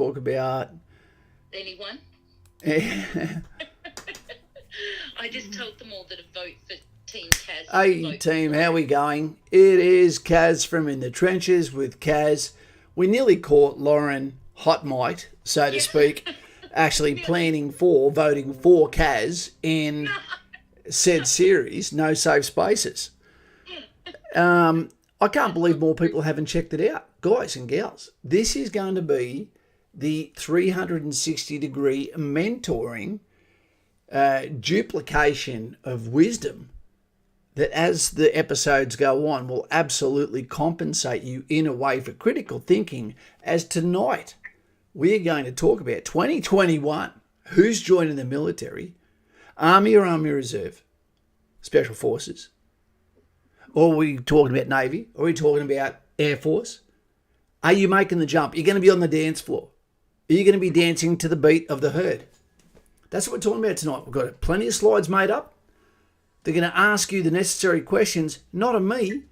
talk about... Anyone? I just told them all that a vote for Team Kaz. Hey team, how we going? It is Kaz from In the Trenches with Kaz. We nearly caught Lauren hot mic, so to speak, actually planning for voting for Kaz in said series, No Safe Spaces. I can't believe more people haven't checked it out. Guys and gals, this is going to be the 360-degree mentoring duplication of wisdom that, as the episodes go on, will absolutely compensate you in a way for critical thinking. As tonight, we are going to talk about 2021. Who's joining the military? Army or Army Reserve? Special Forces? Or are we talking about Navy? Or are we talking about Air Force? Are you making the jump? Are you going to be on the dance floor? Are you going to be dancing to the beat of the herd? That's what we're talking about tonight. We've got plenty of slides made up. They're going to ask you the necessary questions, not of me.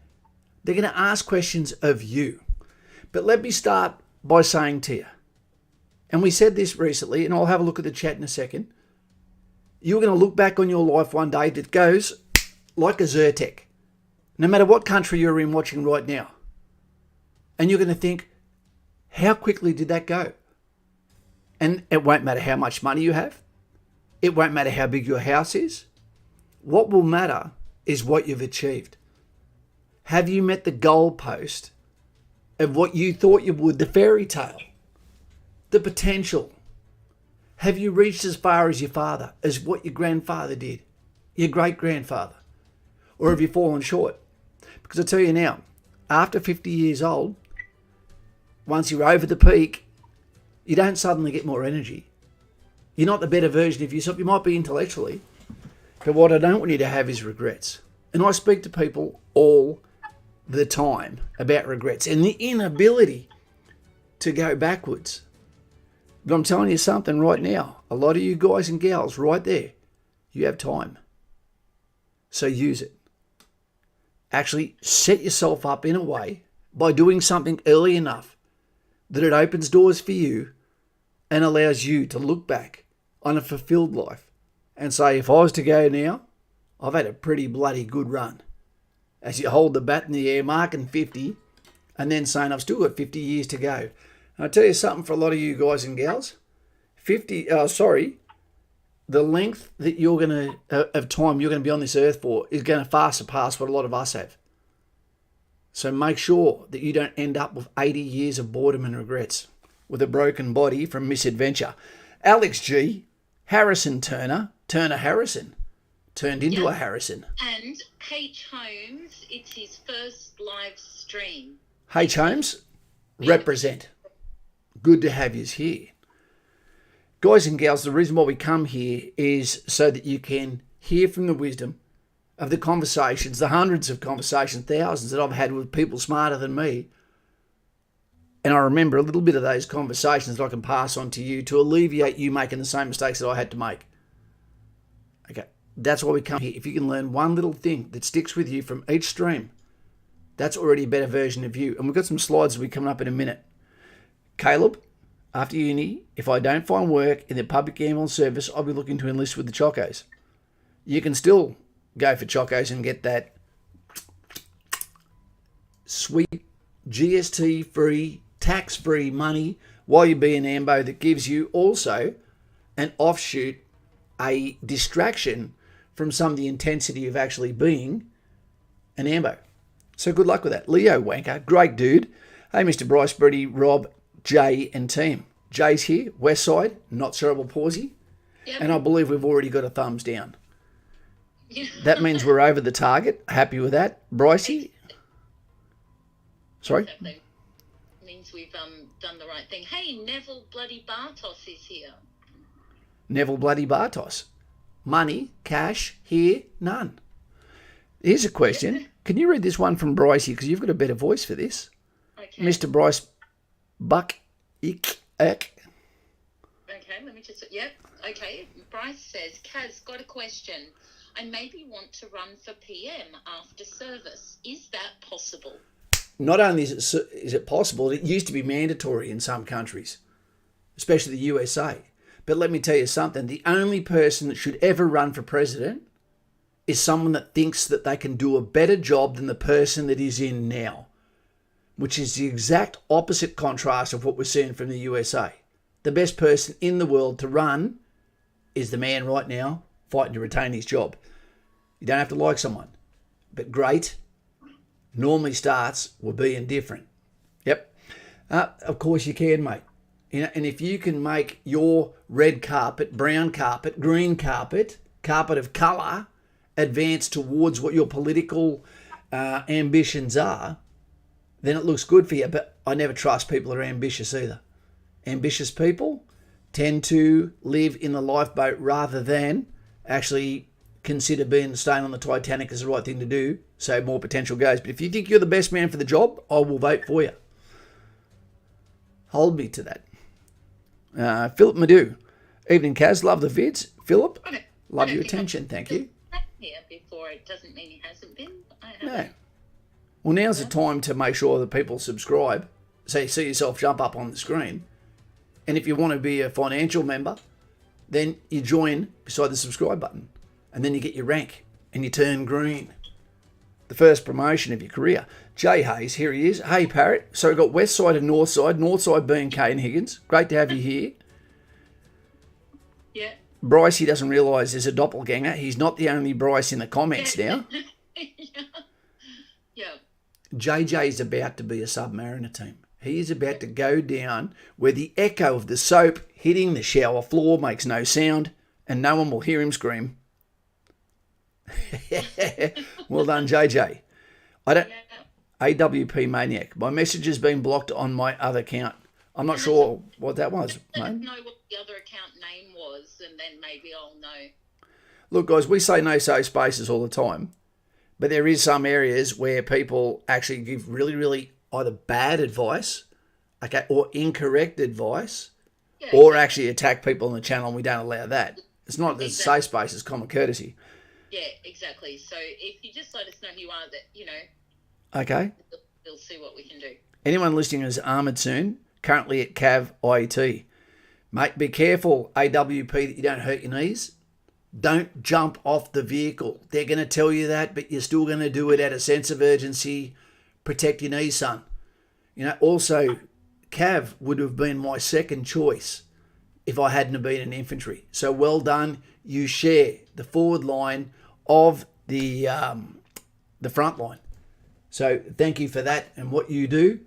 They're going to ask questions of you. But let me start by saying to you, and we said this recently, and I'll have a look at the chat in a second. You're going to look back on your life one day that goes like a Zyrtec, no matter what country you're in watching right now. And you're going to think, how quickly did that go? And it won't matter how much money you have. It won't matter how big your house is. What will matter is what you've achieved. Have you met the goalpost of what you thought you would, the fairy tale, the potential? Have you reached as far as your father, as what your grandfather did, your great-grandfather? Or have you fallen short? Because I tell you now, after 50 years old, once you're over the peak, you don't suddenly get more energy. You're not the better version of yourself. You might be intellectually, but what I don't want you to have is regrets. And I speak to people all the time about regrets and the inability to go backwards. But I'm telling you something right now. A lot of you guys and gals right there, you have time. So use it. Actually set yourself up in a way by doing something early enough that it opens doors for you and allows you to look back on a fulfilled life and say, if I was to go now, I've had a pretty bloody good run. As you hold the bat in the air, marking 50, and then saying, I've still got 50 years to go. And I tell you something, for a lot of you guys and gals, the length that you're going to, of time you're going to be on this earth for is going to far surpass what a lot of us have. So make sure that you don't end up with 80 years of boredom and regrets with a broken body from misadventure. Alex G, Harrison Turner Harrison, turned into a Harrison. And H. Holmes, it's his first live stream. H. Holmes, represent. Good to have you here. Guys and gals, the reason why we come here is so that you can hear from the wisdom of the conversations, the hundreds of conversations, thousands that I've had with people smarter than me. And I remember a little bit of those conversations that I can pass on to you to alleviate you making the same mistakes that I had to make. Okay, that's why we come here. If you can learn one little thing that sticks with you from each stream, that's already a better version of you. And we've got some slides that will be coming up in a minute. Caleb, after uni, if I don't find work in the public ambulance service, I'll be looking to enlist with the Chocos. You can still go for Chocos and get that sweet GST-free, tax-free money while you be an AMBO that gives you also an offshoot, a distraction from some of the intensity of actually being an AMBO. So good luck with that. Leo Wanker, great dude. Hey, Mr. Bryce, Brady, Rob, Jay and team. Jay's here, West Side, not cerebral palsy. Yep. And I believe we've already got a thumbs down. Yeah. That means we're over the target. Happy with that. Brycey? Sorry? Exactly. Means we've done the right thing. Hey, Neville bloody Bartos is here. Neville bloody Bartos. Money, cash, here, none. Here's a question. Yeah. Can you read this one from Brycey? Because you've got a better voice for this. Okay. Mr. Bryce Buck. Okay, let me just... Yep. Okay, Bryce says, Kaz, got a question. I maybe want to run for PM after service. Is that possible? Not only is it possible, it used to be mandatory in some countries. especially the USA. But let me tell you something. The only person that should ever run for president is someone that thinks that they can do a better job than the person that is in now, which is the exact opposite contrast of what we're seeing from the USA. The best person in the world to run is the man right now fighting to retain his job. You don't have to like someone, but great normally starts with being different. Yep. Of course you can, mate. You know, and if you can make your red carpet, brown carpet, green carpet, carpet of colour advance towards what your political ambitions are, then it looks good for you. But I never trust people that are ambitious either. Ambitious people tend to live in the lifeboat rather than actually consider staying on the Titanic as the right thing to do, so more potential goes. But if you think you're the best man for the job, I will vote for you. Hold me to that. Philip Madu. Evening, Kaz. Love the vids. Philip, love your attention. Thank you. Here before, it doesn't mean he hasn't been. No. Well, now's the time to make sure that people subscribe, so you see yourself jump up on the screen. And if you want to be a financial member, then you join beside the subscribe button. And then you get your rank and you turn green. The first promotion of your career. Jay Hayes, here he is. Hey, Parrot. So we've got west side and north side being Kane Higgins. Great to have you here. Yeah. Bryce, he doesn't realise there's a doppelganger. He's not the only Bryce in the comments now. Yeah. JJ's about to be a Submariner team. He is about to go down where the echo of the soap hitting the shower floor makes no sound and no one will hear him scream. Well done, JJ. AWP Maniac. My message has been blocked on my other account. I'm not sure what that was, mate. Let us know what the other account name was, and then maybe I'll know. Look, guys, we say no safe spaces all the time, but there is some areas where people actually give really, really either bad advice, okay, or incorrect advice, or actually attack people on the channel, and we don't allow that. It's not the safe space; it's common courtesy. Yeah, exactly. So if you just let us know who you are, Okay. We'll see what we can do. Anyone listening is armoured soon, currently at Cav IET. Mate, be careful, AWP, that you don't hurt your knees. Don't jump off the vehicle. They're going to tell you that, but you're still going to do it out of sense of urgency. Protect your knees, son. Also, Cav would have been my second choice if I hadn't have been in infantry. So well done. You share the forward line of the front line. So thank you for that and what you do.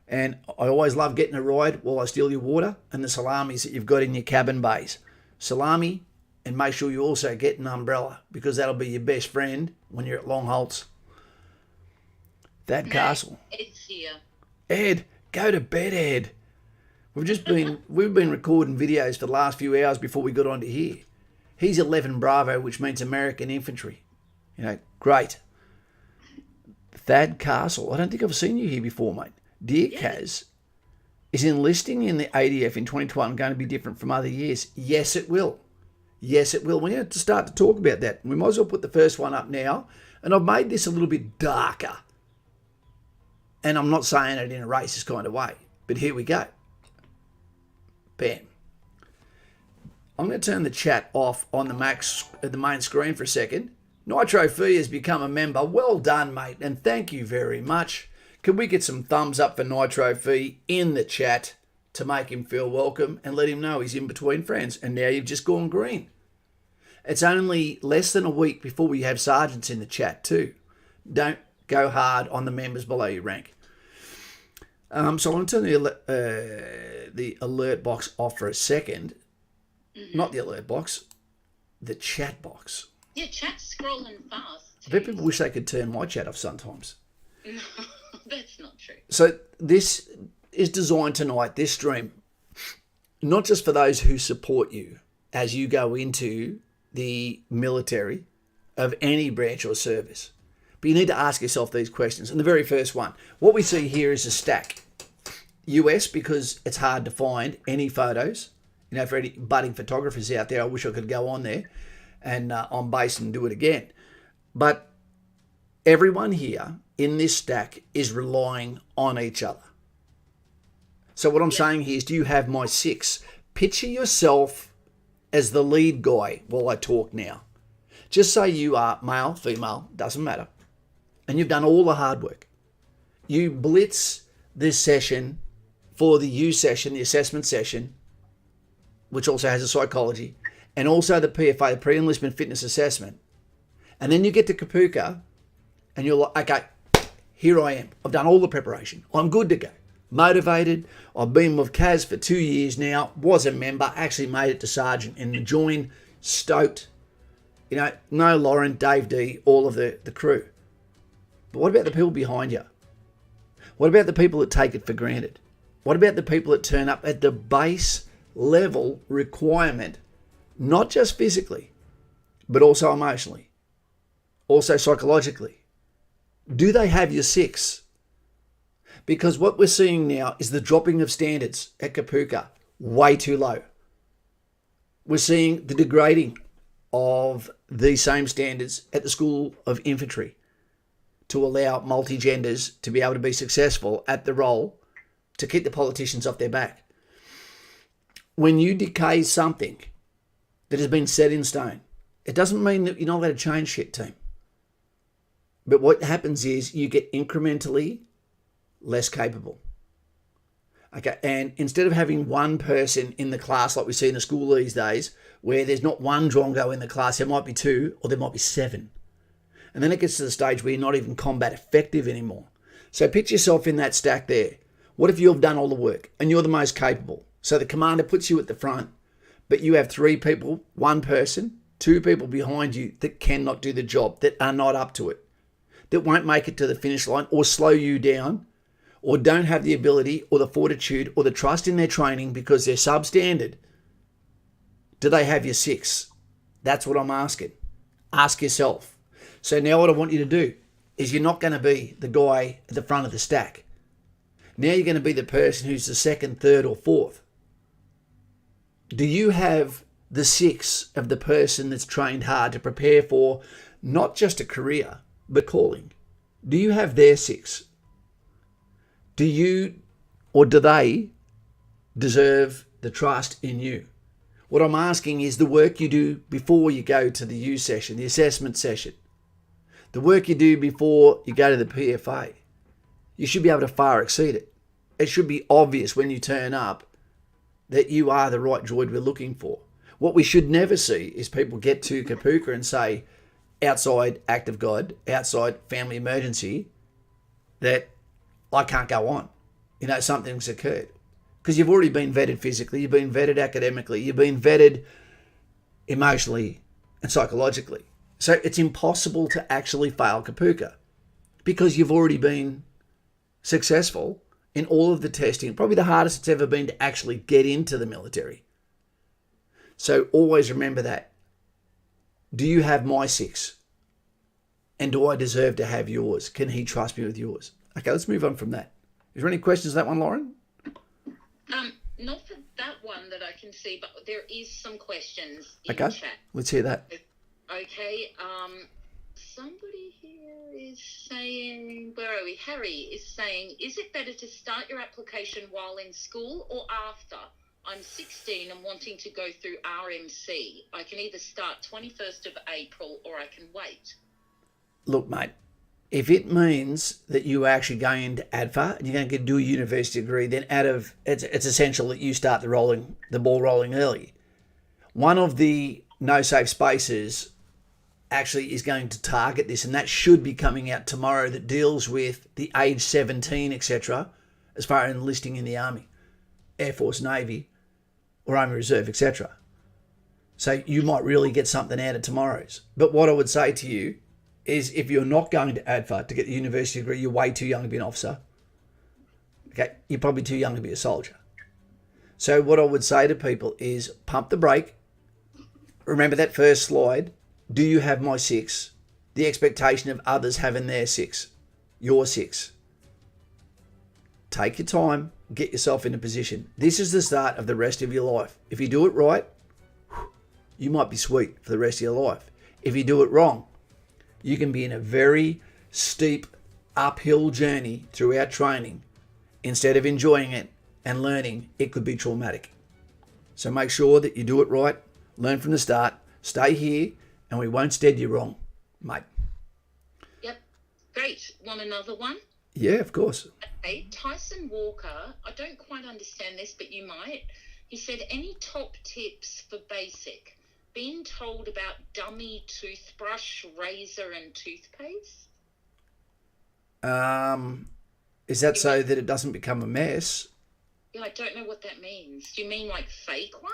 And I always love getting a ride while I steal your water and the salamis that you've got in your cabin bays. Salami, and make sure you also get an umbrella because that'll be your best friend when you're at long halts. Thad Castle. Ed's here. Ed, go to bed, Ed. We've been recording videos for the last few hours before we got onto here. He's 11 Bravo, which means American Infantry. Great. Thad Castle. I don't think I've seen you here before, mate. Dear Kaz, is enlisting in the ADF in 2021 going to be different from other years? Yes, it will. Yes, it will. We have to start to talk about that. We might as well put the first one up now. And I've made this a little bit darker. And I'm not saying it in a racist kind of way. But here we go. Bam. I'm going to turn the chat off on the main screen for a second. Nitro Fee has become a member. Well done, mate. And thank you very much. Can we get some thumbs up for Nitro Fee in the chat to make him feel welcome and let him know he's in between friends? And now you've just gone green. It's only less than a week before we have sergeants in the chat too. Don't go hard on the members below your rank. So I'm going to turn the alert box off for a second. Not the alert box, the chat box. Yeah, chat's scrolling fast. I bet people wish they could turn my chat off sometimes. No, that's not true. So this is designed tonight, this stream, not just for those who support you as you go into the military of any branch or service. But you need to ask yourself these questions. And the very first one, what we see here is a stack. US, because it's hard to find any photos. For any budding photographers out there, I wish I could go on there and on base and do it again. But everyone here in this stack is relying on each other. So what I'm saying here is, do you have my 6 picture yourself as the lead guy while I talk now. Just say you are male, female, doesn't matter. And you've done all the hard work. You blitz this session for the U session, the assessment session, which also has a psychology, and also the PFA, the pre-enlistment fitness assessment. And then you get to Kapooka and you're like, okay, here I am. I've done all the preparation. I'm good to go. Motivated. I've been with Kaz for 2 years now. Was a member. Actually made it to sergeant in the join. Stoked. You know, no Lauren, Dave D, all of the crew. But what about the people behind you? What about the people that take it for granted? What about the people that turn up at the base level requirement, not just physically, but also emotionally, also psychologically? Do they have your 6? Because what we're seeing now is the dropping of standards at Kapooka way too low. We're seeing the degrading of the same standards at the School of Infantry to allow multi-genders to be able to be successful at the role to keep the politicians off their back. When you decay something that has been set in stone, it doesn't mean that you're not allowed to change shit, team. But what happens is you get incrementally less capable. Okay, and instead of having one person in the class like we see in the school these days, where there's not one drongo in the class, there might be 2 or there might be 7. And then it gets to the stage where you're not even combat effective anymore. So picture yourself in that stack there. What if you've done all the work and you're the most capable? So the commander puts you at the front, but you have 3 people, 1 person, 2 people behind you that cannot do the job, that are not up to it, that won't make it to the finish line or slow you down, or don't have the ability or the fortitude or the trust in their training because they're substandard. Do they have your 6? That's what I'm asking. Ask yourself. So now what I want you to do is you're not going to be the guy at the front of the stack. Now you're going to be the person who's the 2nd, 3rd or 4th. Do you have the 6 of the person that's trained hard to prepare for not just a career, but calling? Do you have their 6? Do you or do they deserve the trust in you? What I'm asking is the work you do before you go to the U session, the assessment session, the work you do before you go to the PFA. You should be able to far exceed it. It should be obvious when you turn up that you are the right droid we're looking for. What we should never see is people get to Kapooka and say, outside act of God, outside family emergency, that I can't go on. You know, something's occurred. Because you've already been vetted physically, you've been vetted academically, you've been vetted emotionally and psychologically. So it's impossible to actually fail Kapooka because you've already been successful in all of the testing. Probably the hardest it's ever been to actually get into the military. So always remember that. Do you have my 6? And do I deserve to have yours? Can he trust me with yours? Okay, let's move on from that. Is there any questions on that one, Lauren? Not for that one that I can see, but there is some questions in Okay, chat. let's hear that. Okay, somebody here is saying, where are we? Harry is saying, is it better to start your application while in school or after? I'm 16 and wanting to go through RMC. I can either start 21st of April or I can wait. Look, mate, if it means that you are actually going into ADFA and you're going to do a university degree, then it's essential that you start the ball rolling early. One of the no safe spaces actually is going to target this, and that should be coming out tomorrow, that deals with the age 17, etc., as far as enlisting in the Army, Air Force, Navy, or Army Reserve, etc. So you might really get something out of tomorrow's. But what I would say to you is, if you're not going to ADFA to get the university degree, you're way too young to be an officer. Okay, you're probably too young to be a soldier. So what I would say to people is pump the brake. Remember that first slide. Do you have my 6? The expectation of others having their 6. Your 6. Take your time. Get yourself in a position. This is the start of the rest of your life. If you do it right, you might be sweet for the rest of your life. If you do it wrong, you can be in a very steep uphill journey throughout training. Instead of enjoying it and learning, it could be traumatic. So make sure that you do it right, learn from the start, stay here, and we won't stead you wrong, mate. Yep. Great. Want another one? Yeah, of course. Okay. Tyson Walker, I don't quite understand this, but you might. He said, any top tips for basic? Being told about dummy toothbrush, razor, and toothpaste? Is that so that it doesn't become a mess? Yeah, I don't know what that means. Do you mean like fake ones?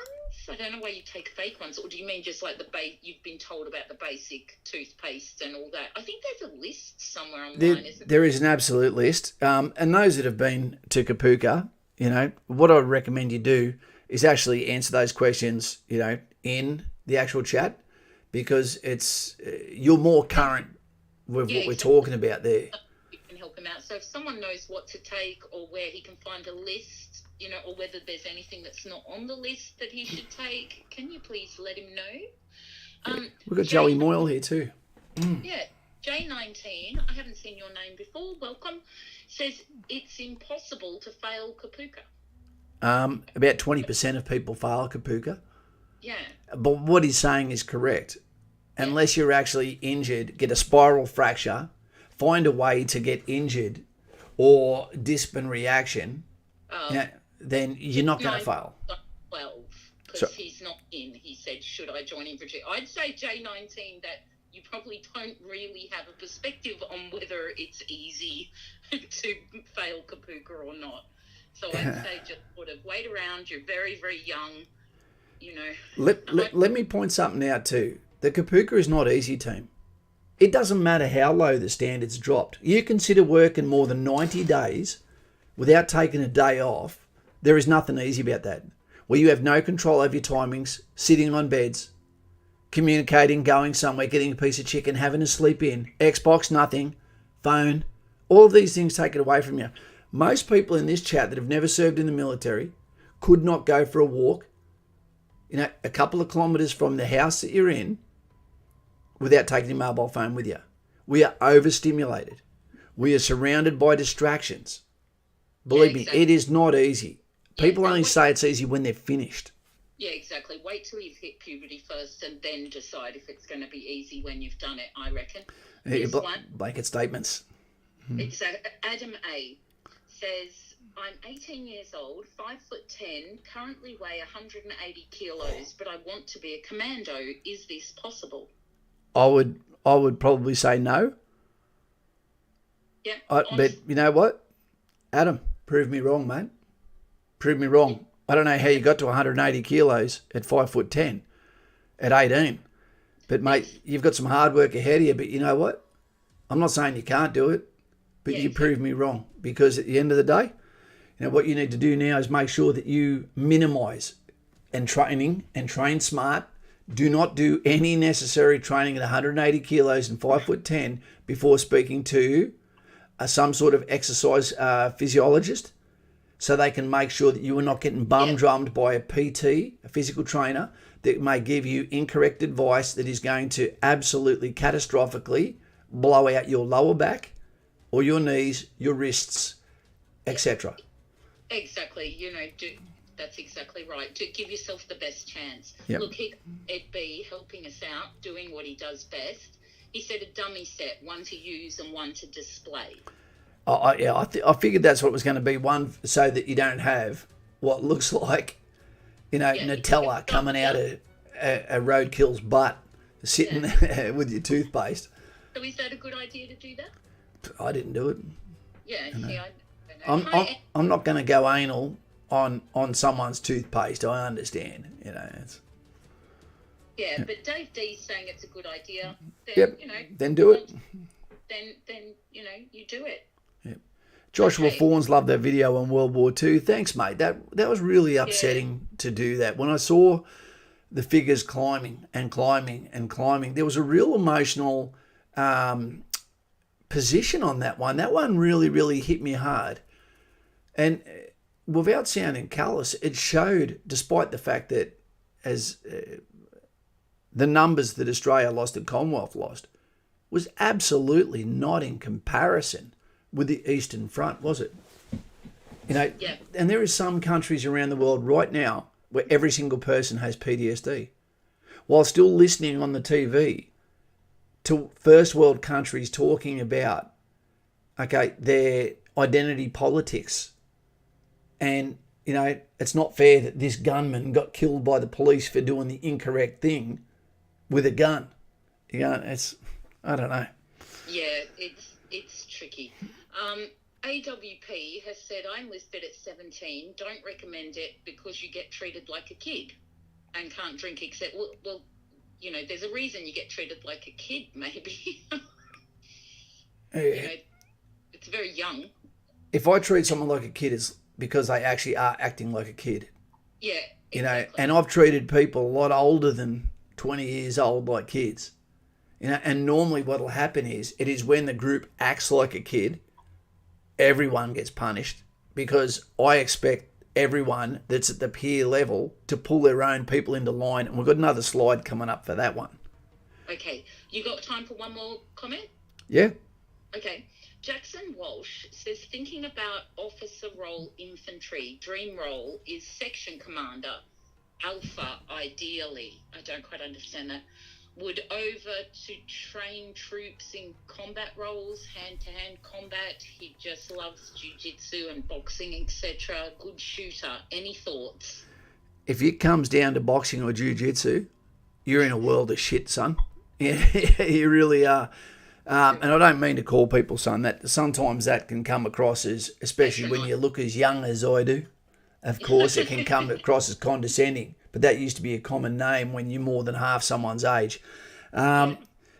I don't know why you take fake ones. Or do you mean just like you've been told about the basic toothpaste and all that? I think there's a list somewhere online, isn't there? There is an absolute list. And those that have been to Kapuka, what I would recommend you do is actually answer those questions, in the actual chat, because you're more current with what we're talking about there. You can help him out. So if someone knows what to take or where he can find a list, or whether there's anything that's not on the list that he should take, can you please let him know? We've got Joey Moyle here too. Yeah, J19, I haven't seen your name before, welcome, says it's impossible to fail Kapuka. About 20% of people fail Kapuka. Yeah. But what he's saying is correct. Unless you're actually injured, get a spiral fracture, find a way to get injured or disciplinary action, then you're not going to fail. 12, because he's not in. He said, should I join Infantry? I'd say J19 that you probably don't really have a perspective on whether it's easy to fail Kapuka or not. So I'd say just sort of wait around. You're very, very young, Let me point something out too. The Kapuka is not easy, team. It doesn't matter how low the standards dropped. You consider working more than 90 days without taking a day off. There is nothing easy about that. Where you have no control over your timings, sitting on beds, communicating, going somewhere, getting a piece of chicken, having to sleep in, Xbox, nothing, phone, all of these things take it away from you. Most people in this chat that have never served in the military could not go for a walk, a couple of kilometres from the house that you're in without taking your mobile phone with you. We are overstimulated. We are surrounded by distractions. Believe me, it is not easy. People only say it's easy when they're finished. Yeah, exactly. Wait till you've hit puberty first and then decide if it's going to be easy when you've done it, I reckon. Blanket statements. It's Adam A. says, I'm 18 years old, 5'10", currently weigh 180 kilos, but I want to be a commando. Is this possible? I would probably say no. Yeah. But you know what? Adam, prove me wrong, mate. Prove me wrong. I don't know how you got to 180 kilos at 5'10", at 18. But mate, you've got some hard work ahead of you. But you know what? I'm not saying you can't do it, but you prove me wrong. Because at the end of the day, what you need to do now is make sure that you minimise and train smart. Do not do any necessary training at 180 kilos and 5'10" before speaking to some sort of exercise physiologist, so they can make sure that you are not getting bum-drummed by a PT, a physical trainer, that may give you incorrect advice that is going to absolutely catastrophically blow out your lower back or your knees, your wrists, etc. Exactly. That's exactly right. To give yourself the best chance. Yep. Look, Ed B helping us out, doing what he does best. He said a dummy set, one to use and one to display. I figured that's what it was going to be. One so that you don't have what looks like, Nutella coming out of a roadkill's butt, sitting there with your toothpaste. So is that a good idea to do that? I didn't do it. Yeah, I don't know. I'm not going to go anal on someone's toothpaste. I understand, Yeah, but Dave D's saying it's a good idea. Then, then do it. Then you do it. Yep. Joshua Fawns loved that video on World War II. Thanks, mate. That was really upsetting to do that. When I saw the figures climbing and climbing and climbing, there was a real emotional position on that one. That one really, really hit me hard. And without sounding callous, it showed, despite the fact that as the numbers that Australia lost and Commonwealth lost was absolutely not in comparison with the Eastern Front, was it? And there is some countries around the world right now where every single person has PTSD, while still listening on the TV to first world countries talking about, okay, their identity politics. And, you know, it's not fair that this gunman got killed by the police for doing the incorrect thing with a gun. You know, I don't know. Yeah, it's tricky. AWP has said, I enlisted at 17, don't recommend it because you get treated like a kid and can't drink except, well, you know, there's a reason you get treated like a kid, maybe. Yeah. You know, it's very young. If I treat someone like a kid, it's because they actually are acting like a kid. Yeah, you exactly. know, and I've treated people a lot older than 20 years old like kids. You know, and normally what will happen is, it is when the group acts like a kid, everyone gets punished, because I expect everyone that's at the peer level to pull their own people into line. And we've got another slide coming up for that one. Okay, you got time for one more comment? Yeah. Okay. Jackson Walsh says, thinking about officer role infantry, dream role is section commander, alpha ideally. I don't quite understand that. Would over to train troops in combat roles, hand-to-hand combat. He just loves jiu-jitsu and boxing, etc. Good shooter. Any thoughts? If it comes down to boxing or jiu-jitsu, you're in a world of shit, son. Yeah, you really are. And I don't mean to call people son. That sometimes that can come across as, especially when you look as young as I do, of course, it can come across as condescending. But that used to be a common name when you're more than half someone's age. Mate,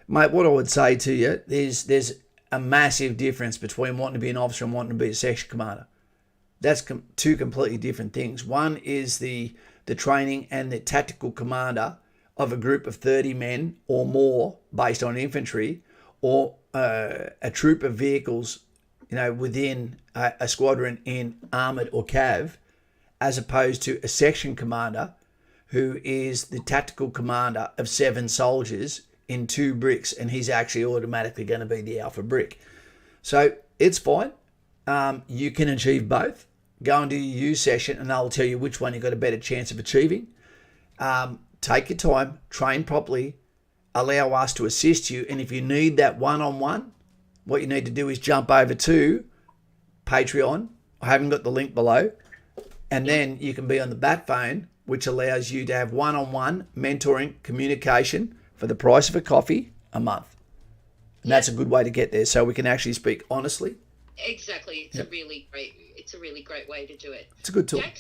what I would say to you, there's a massive difference between wanting to be an officer and wanting to be a section commander. That's two completely different things. One is the training and the tactical commander of a group of 30 men or more based on infantry, or a troop of vehicles, you know, within a squadron in armoured or cav, as opposed to a section commander who is the tactical commander of 7 soldiers in 2 bricks, and he's actually automatically going to be the alpha brick. So it's fine. You can achieve both. Go and do your U session and they'll tell you which one you've got a better chance of achieving. Take your time, train properly, allow us to assist you. And if you need that one-on-one, what you need to do is jump over to Patreon. I haven't got the link below. And then you can be on the bat phone, which allows you to have one-on-one mentoring, communication for the price of a coffee a month. And that's a good way to get there, so we can actually speak honestly. Exactly. It's a really great way to do it. It's a good tool. Jack,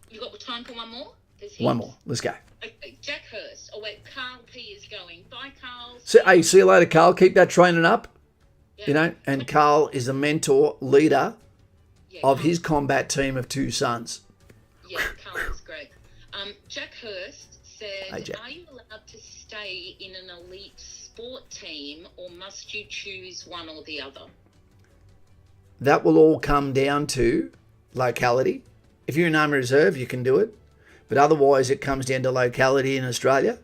you got time for one more? One more. Let's go. Okay, Jackhurst. Oh wait, Carl P is going. Bye, Carl. Hey, see you later, Carl. Keep that training up. Yeah. You know, and Carl is the mentor, leader of Carl. his combat team of 2 sons. Yeah, Carl is great. Jackhurst said, Hey, Jack. are you allowed to stay in an elite sport team, or must you choose one or the other? That will all come down to locality. If you're in Army Reserve, you can do it. But otherwise, it comes down to locality in Australia.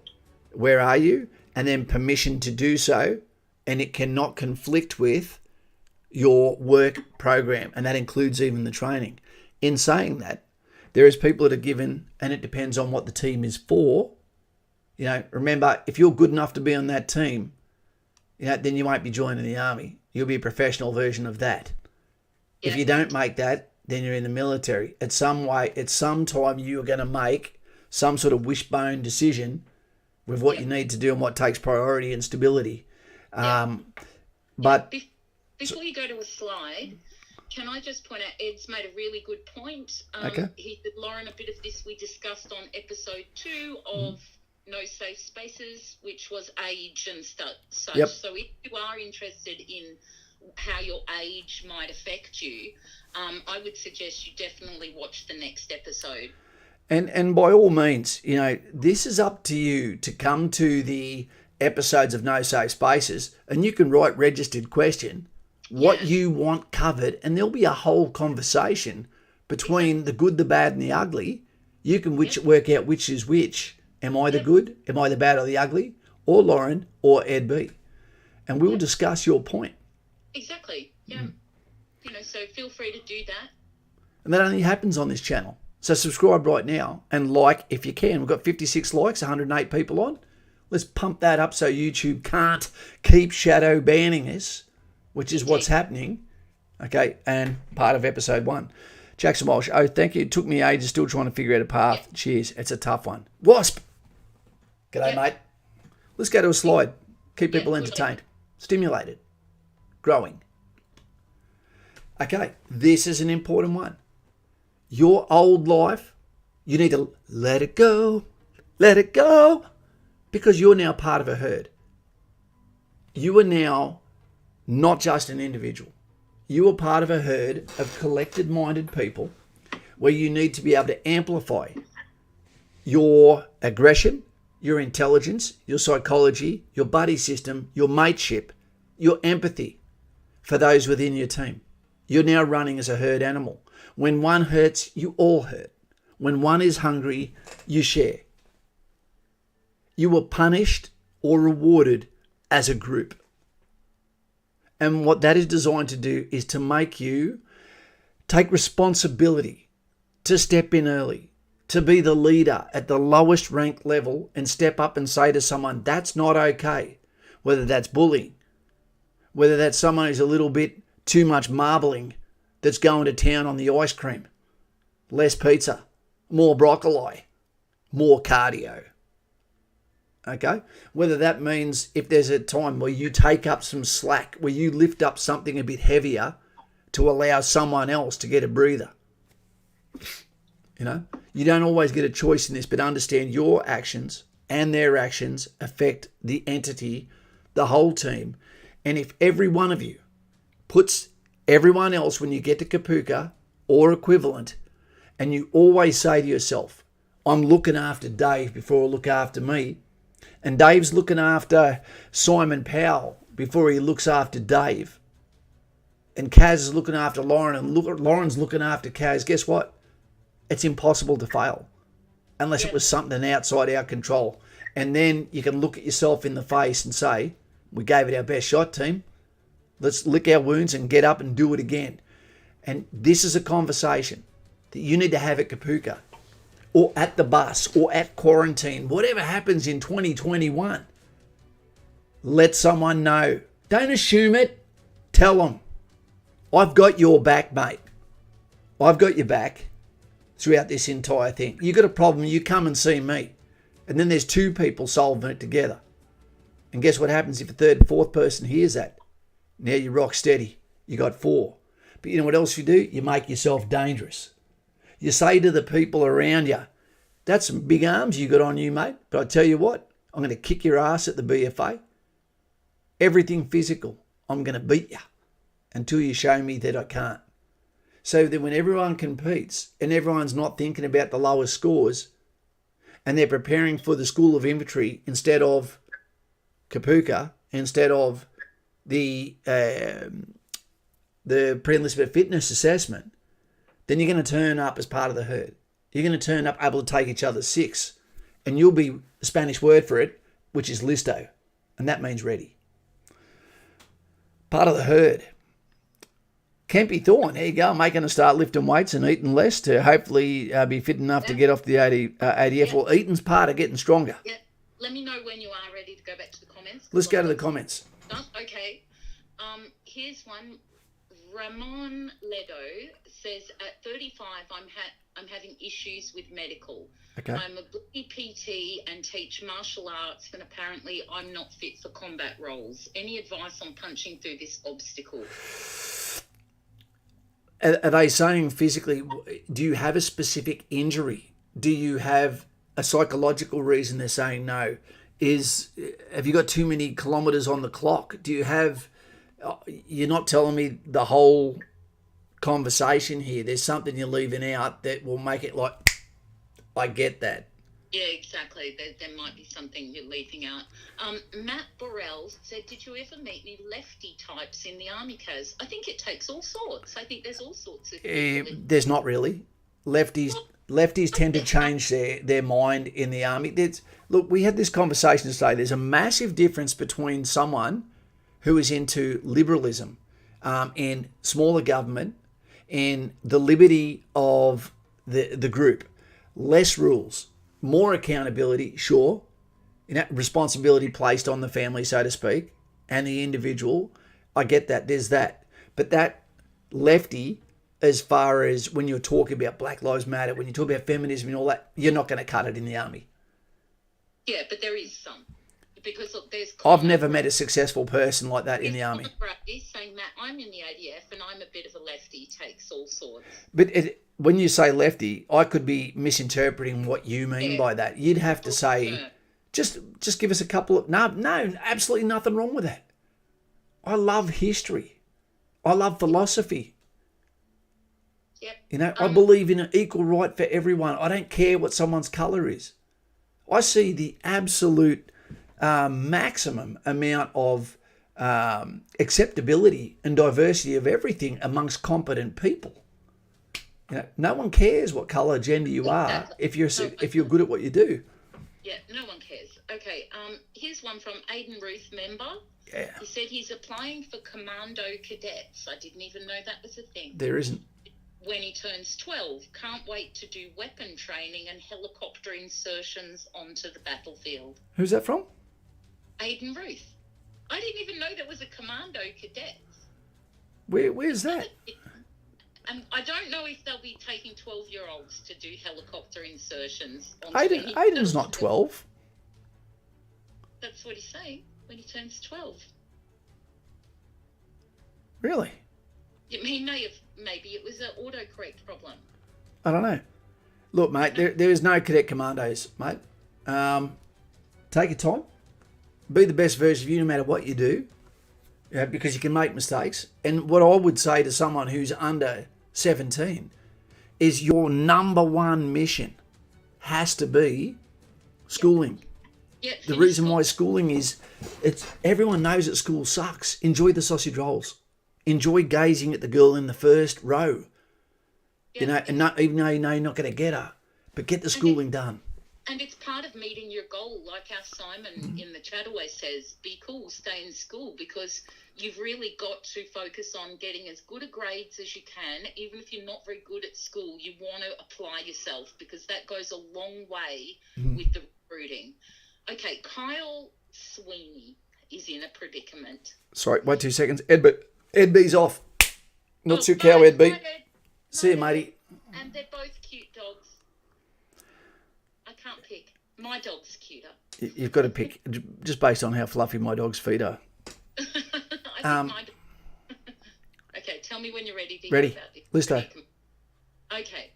Where are you? And then permission to do so. And it cannot conflict with your work program. And that includes even the training. In saying that, there is people that are given, and it depends on what the team is for. You know, remember, if you're good enough to be on that team, you know, then you won't be joining the Army. You'll be a professional version of that. Yeah. If you don't make that, then you're in the military. At some time you're going to make some sort of wishbone decision with what you need to do and what takes priority and stability. But before you go to a slide, can I just point out, Ed's made a really good point. Okay. He said, Lauren, a bit of this we discussed on episode 2 of No Safe Spaces, which was age and such. Yep. So if you are interested in how your age might affect you, I would suggest you definitely watch the next episode. And by all means, you know, this is up to you to come to the episodes of No Safe Spaces, and you can write registered question, what you want covered, and there'll be a whole conversation between the good, the bad, and the ugly. You can work out which is which. Am I the good? Am I the bad or the ugly? Or Lauren or Ed B? And we will discuss your point. Exactly. Yeah. You know, so feel free to do that. And that only happens on this channel. So subscribe right now and like if you can. We've got 56 likes, 108 people on. Let's pump that up so YouTube can't keep shadow banning us, which is what's happening. Okay, and part of episode 1. Jackson Walsh, oh, thank you. It took me ages, still trying to figure out a path. Yep. Cheers. It's a tough one. Wasp. G'day, mate. Let's go to a slide. Keep people entertained, stimulated, growing. Okay, this is an important one. Your old life, you need to let it go, because you're now part of a herd. You are now not just an individual. You are part of a herd of collected-minded people where you need to be able to amplify your aggression, your intelligence, your psychology, your buddy system, your mateship, your empathy for those within your team. You're now running as a herd animal. When one hurts, you all hurt. When one is hungry, you share. You were punished or rewarded as a group. And what that is designed to do is to make you take responsibility, to step in early, to be the leader at the lowest ranked level and step up and say to someone, that's not okay. Whether that's bullying, whether that's someone who's a little bit too much marbling that's going to town on the ice cream, less pizza, more broccoli, more cardio. Okay? Whether that means if there's a time where you take up some slack, where you lift up something a bit heavier to allow someone else to get a breather. You know, you don't always get a choice in this, but understand your actions and their actions affect the entity, the whole team. And if every one of you puts everyone else, when you get to Kapuka or equivalent, and you always say to yourself, I'm looking after Dave before I look after me, and Dave's looking after Simon Powell before he looks after Dave, and Kaz is looking after Lauren, and Lauren's looking after Kaz, guess what? It's impossible to fail unless it was something outside our control. And then you can look at yourself in the face and say, we gave it our best shot, team. Let's lick our wounds and get up and do it again. And this is a conversation that you need to have at Kapuka or at the bus or at quarantine, whatever happens in 2021. Let someone know. Don't assume it. Tell them, I've got your back, mate. I've got your back throughout this entire thing. You got a problem, you come and see me. And then there's two people solving it together. And guess what happens if a third and fourth person hears that? Now you're rock steady. You got 4. But you know what else you do? You make yourself dangerous. You say to the people around you, that's some big arms you got on you, mate. But I tell you what, I'm going to kick your ass at the BFA. Everything physical, I'm going to beat you until you show me that I can't. So that when everyone competes and everyone's not thinking about the lowest scores and they're preparing for the School of Infantry instead of Kapuka, instead of the pre-enlistment fitness assessment, then you're going to turn up as part of the herd. You're going to turn up able to take each other's 6. And you'll be the Spanish word for it, which is listo. And that means ready. Part of the herd. Kempy Thorne, there you go, making a start lifting weights and eating less to hopefully be fit enough to get off the ADF. Well, eating's part of getting stronger. Yeah. Let me know when you are ready to go back to the comments. Let's go to the comments. Okay. Here's one. Ramon Ledo says, at 35, I'm having issues with medical. Okay. I'm a bloody PT and teach martial arts, and apparently I'm not fit for combat roles. Any advice on punching through this obstacle? Are they saying physically, do you have a specific injury? Do you have a psychological reason they're saying no? Have you got too many kilometres on the clock? Do you have... You're not telling me the whole conversation here. There's something you're leaving out that will make it like, I get that. Yeah, exactly. There might be something you're leaving out. Matt Burrell said, did you ever meet any lefty types in the Army, Kaz? I think it takes all sorts. I think there's all sorts of people. There's not really. Lefties tend to change their mind in the Army. Look, we had this conversation today. There's a massive difference between someone who is into liberalism and smaller government and the liberty of the group. Less rules, more accountability, sure. Responsibility placed on the family, so to speak, and the individual. I get that. There's that. But that lefty, as far as when you're talking about Black Lives Matter, when you talk about feminism and all that, you're not going to cut it in the army. Yeah, but there is some. Because look, there's... I've never met a successful person like that in the army. He's saying, Matt, I'm in the ADF and I'm a bit of a lefty, takes all sorts. But when you say lefty, I could be misinterpreting what you mean by that. You'd have to say, just give us a couple of... No, absolutely nothing wrong with that. I love history. I love philosophy. Yep. I believe in an equal right for everyone. I don't care what someone's colour is. I see the absolute maximum amount of acceptability and diversity of everything amongst competent people. No one cares what colour, gender you are if you're good at what you do. Yeah, no one cares. Okay, here's one from Aiden Ruth, member. Yeah. He said he's applying for Commando Cadets. I didn't even know that was a thing. There isn't. When he turns 12, can't wait to do weapon training and helicopter insertions onto the battlefield. Who's that from? Aiden Ruth. I didn't even know there was a Commando Cadets. Where's that? And I don't know if they'll be taking 12-year-olds to do helicopter insertions. Aiden's not 12. That's what he's saying, when he turns 12. Really? Maybe it was an autocorrect problem. I don't know. Look, mate, there is no cadet commandos, mate. Take your time. Be the best version of you no matter what you do, because you can make mistakes. And what I would say to someone who's under 17 is your number one mission has to be schooling. Yeah, the reason why schooling is, everyone knows that school sucks. Enjoy the sausage rolls. Enjoy gazing at the girl in the first row. Yeah. Even though you know you're not going to get her, but get the schooling done. And it's part of meeting your goal, like our Simon in the chat always says, be cool, stay in school, because you've really got to focus on getting as good a grades as you can. Even if you're not very good at school, you want to apply yourself, because that goes a long way with the recruiting. Okay, Kyle Sweeney is in a predicament. Sorry, wait 2 seconds. Ed B's off. Not so cow, Ed B. See you, matey. And they're both cute dogs. I can't pick. My dog's cuter. You've got to pick, just based on how fluffy my dog's feet are. Okay, tell me when you're ready to ready. Hear about this. Listo. Okay.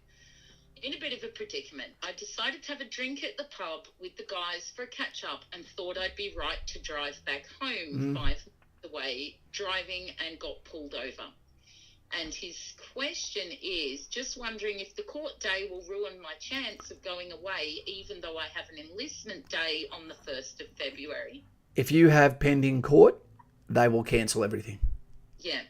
In a bit of a predicament, I decided to have a drink at the pub with the guys for a catch-up and thought I'd be right to drive back home 5 minutes away, driving, and got pulled over. And his question is, just wondering if the court day will ruin my chance of going away, even though I have an enlistment day on the 1st of February. If you have pending court, they will cancel everything. Yeah.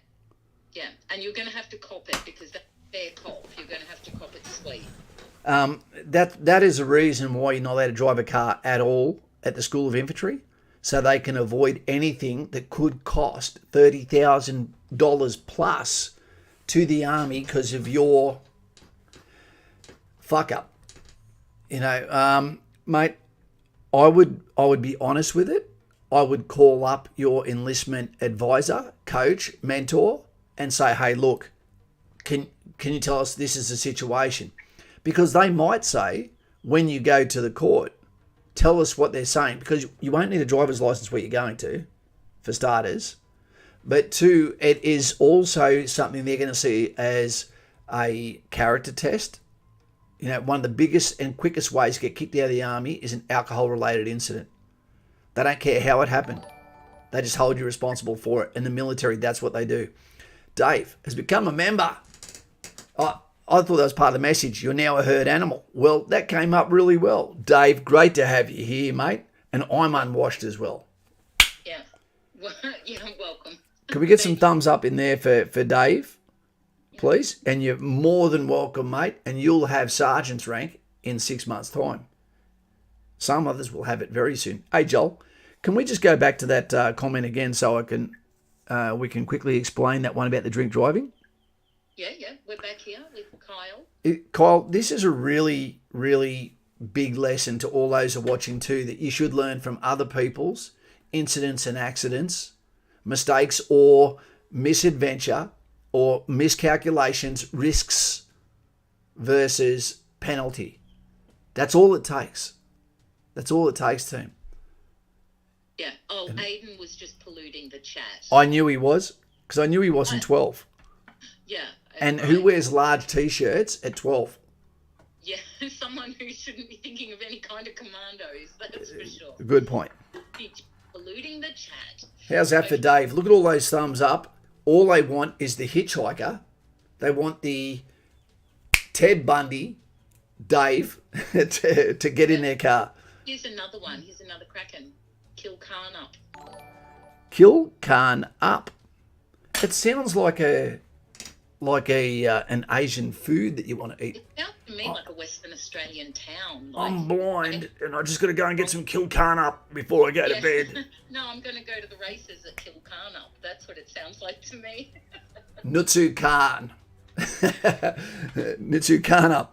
And you're going to have to cop it, because that's fair cop. You're going to have to cop it sweet. That is a reason why you're not allowed to drive a car at all at the School of Infantry, so they can avoid anything that could cost $30,000 plus to the Army because of your fuck up. Mate, I would be honest with it. I would call up your enlistment advisor, coach, mentor, and say, hey, look, can you tell us this is the situation? Because they might say, when you go to the court, tell us what they're saying, because you won't need a driver's license where you're going to, for starters. But two, it is also something they're going to see as a character test. One of the biggest and quickest ways to get kicked out of the Army is an alcohol-related incident. They don't care how it happened. They just hold you responsible for it. In the military, that's what they do. Dave has become a member. I thought that was part of the message. You're now a herd animal. Well, that came up really well. Dave, great to have you here, mate. And I'm unwashed as well. Yeah. You're welcome. Can we get some thumbs up in there for Dave, please? And you're more than welcome, mate. And you'll have sergeant's rank in 6 months' time. Some others will have it very soon. Hey, Joel, can we just go back to that comment again so we can quickly explain that one about the drink driving? Yeah. We're back here with Kyle. Kyle, this is a really, really big lesson to all those who are watching too, that you should learn from other people's incidents and accidents, mistakes or misadventure or miscalculations, risks versus penalty. That's all it takes. That's all it takes, team. Yeah. Oh, Aiden was just polluting the chat. I knew he was, because I knew he wasn't 12. Yeah. And who wears large T-shirts at 12? Yeah, someone who shouldn't be thinking of any kind of commandos, that's for sure. Good point. He's polluting the chat. How's that for Dave? Look at all those thumbs up. All they want is the hitchhiker. They want the Ted Bundy, Dave, to get in their car. Here's another one. Here's another Kraken. Kill Khan up. Kill Khan up. It sounds like an Asian food that you want to eat. It sounds to me like a Western Australian town. I'm blind and I just got to go and get some Kill Khan up before I go to bed. No, I'm going to go to the races at Kill Khan up. That's what it sounds like to me. Nutsu Khan. Nutsu Khan up.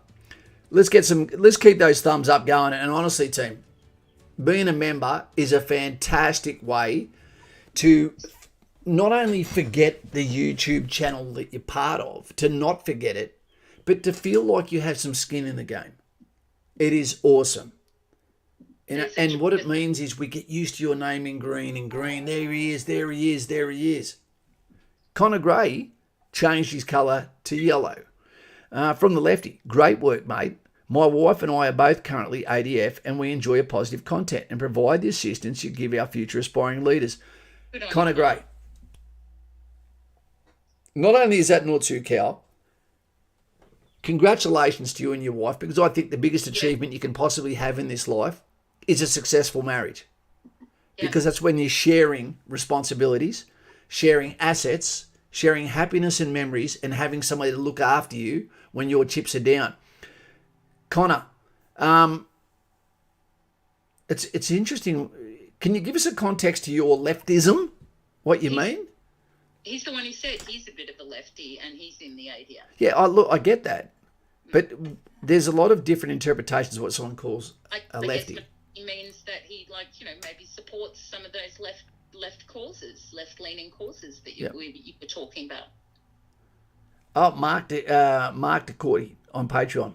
Let's keep those thumbs up going. And honestly, team, being a member is a fantastic way to not only forget the YouTube channel that you're part of, to not forget it, but to feel like you have some skin in the game. It is awesome. And what it means is we get used to your name in green and green. There he is, there he is, there he is. Connor Gray changed his colour to yellow. From the Lefty, great work, mate. My wife and I are both currently ADF and we enjoy a positive content and provide the assistance you give our future aspiring leaders. Connor Gray. Not only is that not too cow, congratulations to you and your wife, because I think the biggest achievement you can possibly have in this life is a successful marriage. Yeah. Because that's when you're sharing responsibilities, sharing assets, sharing happiness and memories, and having somebody to look after you when your chips are down. Connor, it's interesting. Can you give us a context to your leftism? What you mean? He's the one who said he's a bit of a lefty and he's in the ADF. Yeah, I get that. But there's a lot of different interpretations of what someone calls a lefty. He means that he, maybe supports some of those left causes, left-leaning causes that you were talking about. Oh, Mark DeCourty on Patreon.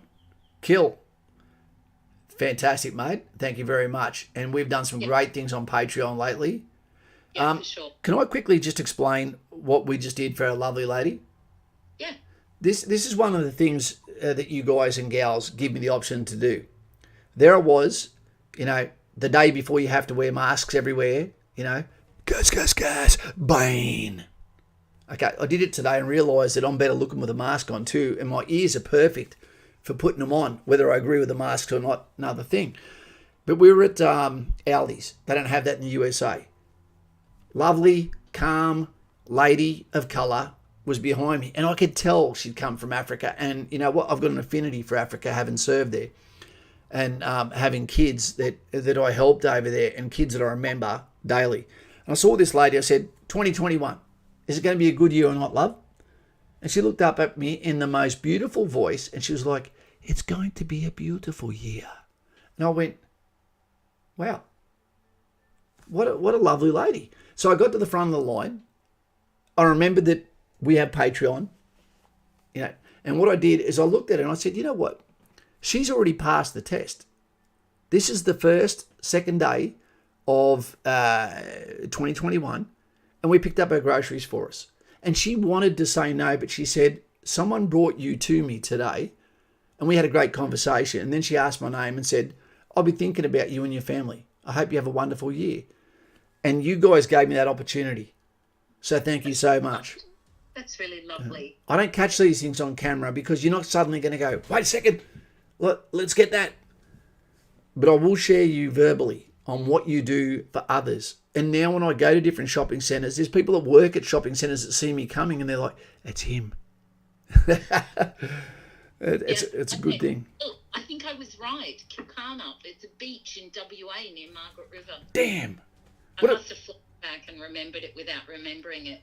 Kill. Fantastic, mate. Thank you very much. And we've done some great things on Patreon lately. Yeah, for sure. Can I quickly just explain what we just did for our lovely lady? Yeah. This is one of the things that you guys and gals give me the option to do. There I was, the day before you have to wear masks everywhere, gas, bane. Okay, I did it today and realised that I'm better looking with a mask on too, and my ears are perfect for putting them on, whether I agree with the masks or not, another thing. But we were at Aldi's. They don't have that in the USA. Lovely, calm lady of colour was behind me, and I could tell she'd come from Africa. And you know what? I've got an affinity for Africa, having served there, and having kids that I helped over there, and kids that I remember daily. And I saw this lady. I said, 2021, is it going to be a good year or not, love? And she looked up at me in the most beautiful voice, and she was like, it's going to be a beautiful year. And I went, wow, what a lovely lady. So I got to the front of the line. I remembered that we have Patreon, and what I did is I looked at her and I said, you know what? She's already passed the test. This is the second day of 2021, and we picked up her groceries for us. And she wanted to say no, but she said, someone brought you to me today, and we had a great conversation. And then she asked my name and said, I'll be thinking about you and your family. I hope you have a wonderful year. And you guys gave me that opportunity. So thank you so much. That's really lovely. I don't catch these things on camera because you're not suddenly going to go, wait a second, let's get that. But I will share you verbally on what you do for others. And now when I go to different shopping centres, there's people that work at shopping centres that see me coming and they're like, it's him. It's a good thing. Look, I think I was right. Kilkarnup, it's a beach in WA near Margaret River. Damn. I must have flipped back and remembered it without remembering it.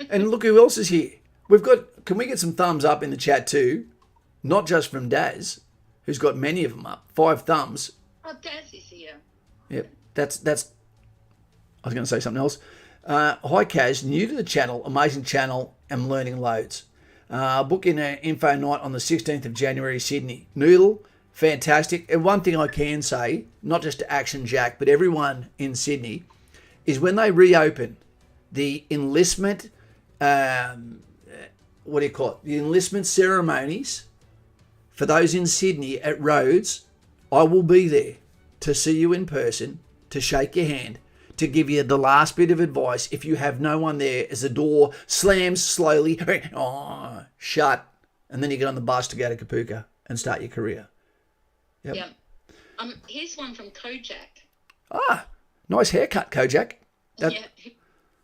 And look who else is here. Can we get some thumbs up in the chat too? not just from Daz, who's got many of them up, 5 thumbs. Oh, Daz is here. Yep, that's. I was going to say something else. Hi Kaz, new to the channel, amazing channel, I'm learning loads. Booking an info night on the 16th of January, Sydney. Noodle, fantastic. And one thing I can say, not just to Action Jack, but everyone in Sydney, is when they reopen the enlistment, what do you call it? The enlistment ceremonies for those in Sydney at Rhodes, I will be there to see you in person, to shake your hand, to give you the last bit of advice. If you have no one there, as the door slams slowly, shut, and then you get on the bus to go to Kapuka and start your career. Yep. Yeah. Here's one from Kojak. Nice haircut, Kojak. Yeah.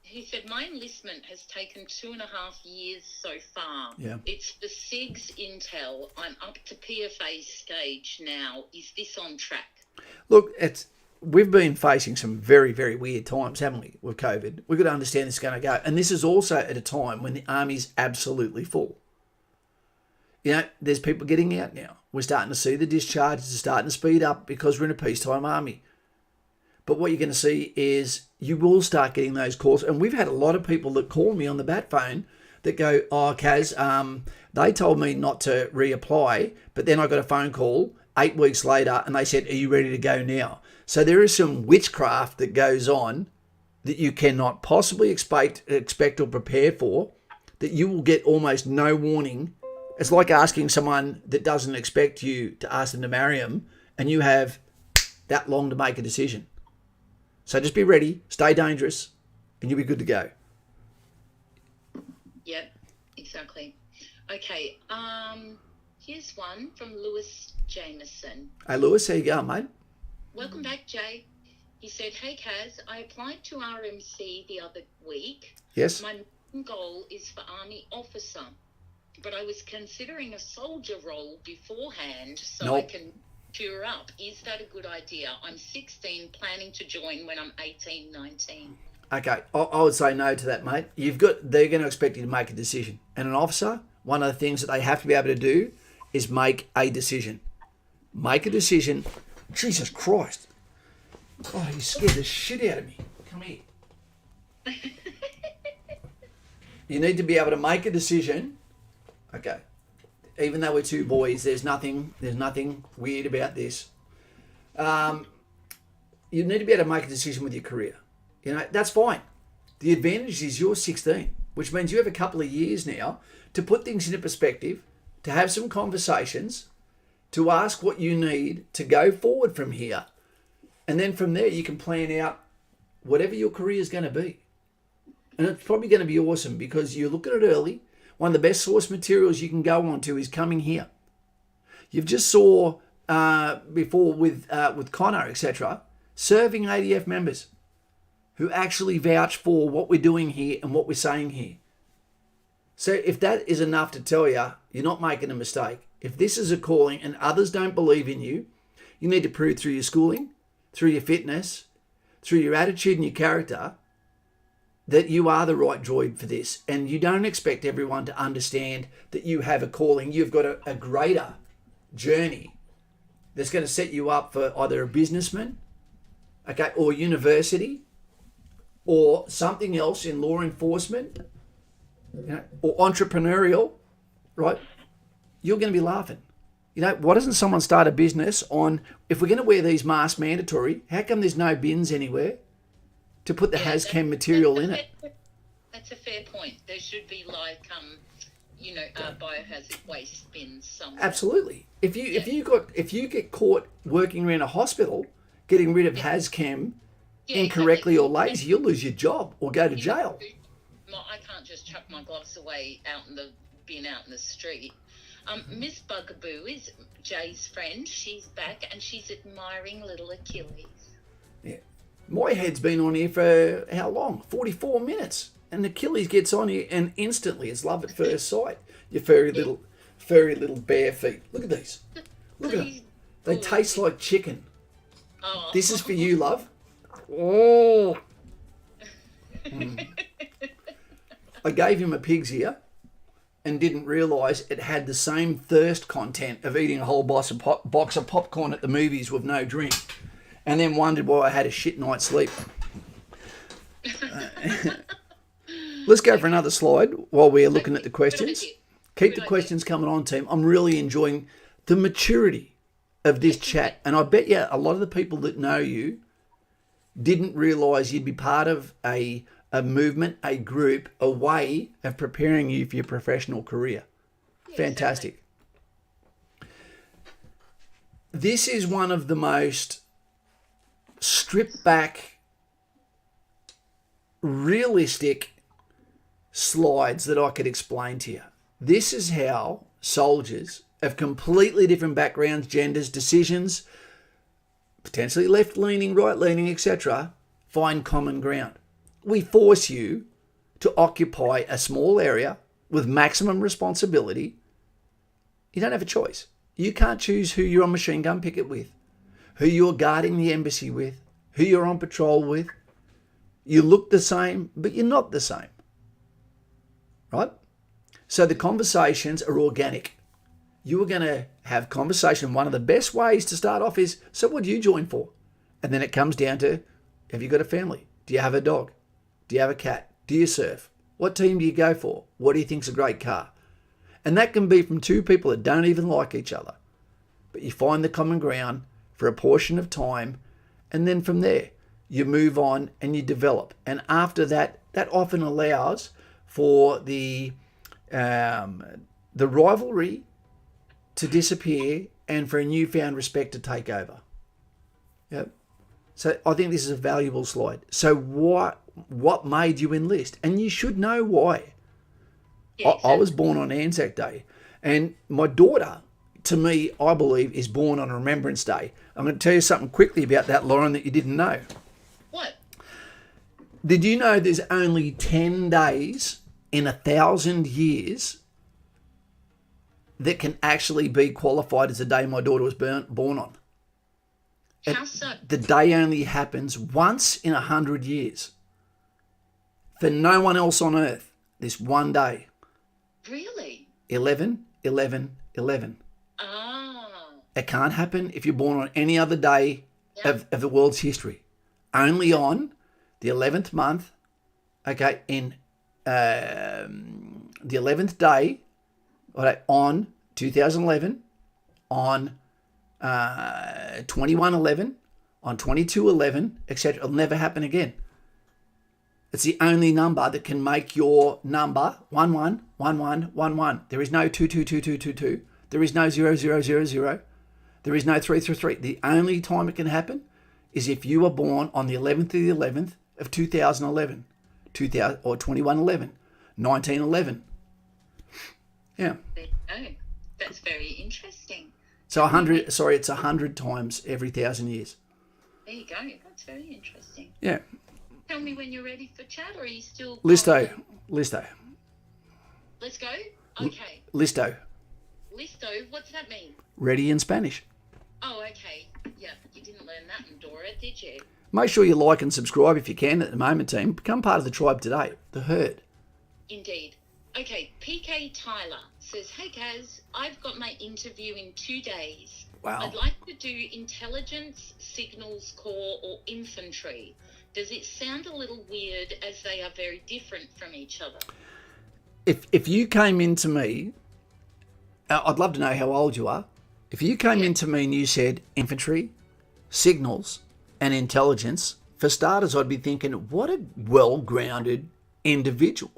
He said, my enlistment has taken 2.5 years so far. Yeah. It's the SIG's intel. I'm up to PFA stage now. Is this on track? Look, we've been facing some very, very weird times, haven't we, with COVID? We've got to understand this is going to go. And this is also at a time when the Army's absolutely full. You know, there's people getting out now. We're starting to see the discharges are starting to speed up because we're in a peacetime army. But what you're going to see is you will start getting those calls. And we've had a lot of people that call me on the bat phone that go, oh, Kaz, they told me not to reapply, but then I got a phone call 8 weeks later and they said, are you ready to go now? So there is some witchcraft that goes on that you cannot possibly expect or prepare for, that you will get almost no warning. It's like asking someone that doesn't expect you to ask them to marry them, and you have that long to make a decision. So just be ready, stay dangerous, and you'll be good to go. Yep, exactly. Okay, here's one from Lewis Jameson. Hey, Lewis, how you going, mate? Welcome back, Jay. He said, hey, Kaz, I applied to RMC the other week. Yes. My main goal is for Army officer, but I was considering a soldier role beforehand so I can cure up. Is that a good idea? I'm 16, planning to join when I'm 18, 19. Okay, I would say no to that, mate. They're going to expect you to make a decision. And an officer, one of the things that they have to be able to do is make a decision. Make a decision. Jesus Christ. Oh, he scared the shit out of me. Come here. You need to be able to make a decision. Okay. Even though we're 2 boys, there's nothing weird about this. You need to be able to make a decision with your career. You know, that's fine. The advantage is you're 16, which means you have a couple of years now to put things into perspective, to have some conversations, to ask what you need to go forward from here. And then from there, you can plan out whatever your career is going to be. And it's probably going to be awesome because you look at it early. One of the best source materials you can go on to is coming here. You've just saw before with Connor, etc., serving ADF members who actually vouch for what we're doing here and what we're saying here. So if that is enough to tell you, you're not making a mistake. If this is a calling and others don't believe in you, you need to prove through your schooling, through your fitness, through your attitude and your character, that you are the right droid for this. And you don't expect everyone to understand that you have a calling. You've got a greater journey that's going to set you up for either a businessman, okay, or university, or something else in law enforcement, you know, or entrepreneurial, right? You're going to be laughing. You know, why doesn't someone start a business on, if we're going to wear these masks mandatory, how come there's no bins anywhere to put the HazChem material in it? That's a fair point. There should be like, biohazard waste bins somewhere. Absolutely. If you get caught working around a hospital, getting rid of HazChem incorrectly or lazy, you'll lose your job or go to jail. I can't just chuck my gloves away out in the bin out in the street. Miss Bugaboo is Jay's friend. She's back and she's admiring little Achilles. Yeah. My head's been on here for how long? 44 minutes. And Achilles gets on here and instantly it's love at first sight. Your furry little bare feet. Look at these. Look at them. They taste like chicken. Oh. This is for you, love. Oh. I gave him a pig's ear. and didn't realise it had the same thirst content of eating a whole box of popcorn at the movies with no drink, and then wondered why I had a shit night's sleep. Let's go for another slide while we're looking at the questions. Keep the questions coming on, team. I'm really enjoying the maturity of this chat, and I bet you a lot of the people that know you didn't realise you'd be part of a movement, a group, a way of preparing you for your professional career. Yeah, fantastic. Exactly. This is one of the most stripped back, realistic slides that I could explain to you. This is how soldiers of completely different backgrounds, genders, decisions, potentially left-leaning, right-leaning, etc., find common ground. We force you to occupy a small area with maximum responsibility. You don't have a choice. You can't choose who you're on machine gun picket with, who you're guarding the embassy with, who you're on patrol with. You look the same, but you're not the same. Right? So the conversations are organic. You are going to have conversation. One of the best ways to start off is, so what do you join for? And then it comes down to, have you got a family? Do you have a dog? Do you have a cat? Do you surf? What team do you go for? What do you think's a great car? And that can be from two people that don't even like each other. But you find the common ground for a portion of time, and then from there, you move on and you develop. And after that, that often allows for the rivalry to disappear and for a newfound respect to take over. Yep. So I think this is a valuable slide. So what made you enlist? And you should know why. Yeah, I was born on Anzac Day, and my daughter, to me, I believe, is born on Remembrance Day. I'm going to tell you something quickly about that, Lauren, that you didn't know. What? Did you know there's only 10 days in 1,000 years that can actually be qualified as the day my daughter was born on? How so? The day only happens once in 100 years. For no one else on earth, this one day. Really? 11, 11, 11. Oh. It can't happen if you're born on any other day of the world's history. Only on the 11th month, okay, in the 11th day, right, on 2011, on 2111, on 2211, etc. It'll never happen again. It's the only number that can make your number 111111. There is no 222222. There is no 0000. There is no 333. The only time it can happen is if you were born on the 11th of the 11th of 2011, 2000 or 2111, 1911. Yeah. There you go. That's very interesting. So it's 100 times every 1,000 years. There you go. That's very interesting. Yeah. Tell me when you're ready for chat, or are you still... Listo. Let's go? Okay. Listo. Listo, what's that mean? Ready in Spanish. Oh, okay. Yeah, you didn't learn that in Dora, did you? Make sure you like and subscribe if you can at the moment, team. Become part of the tribe today, the herd. Indeed. Okay, PK Tyler says, hey Kaz, I've got my interview in 2 days. Wow. I'd like to do intelligence, signals corps, or infantry. Does it sound a little weird as they are very different from each other? If you came into me, I'd love to know how old you are. If you came into me and you said infantry, signals, and intelligence, for starters, I'd be thinking, what a well-grounded individual.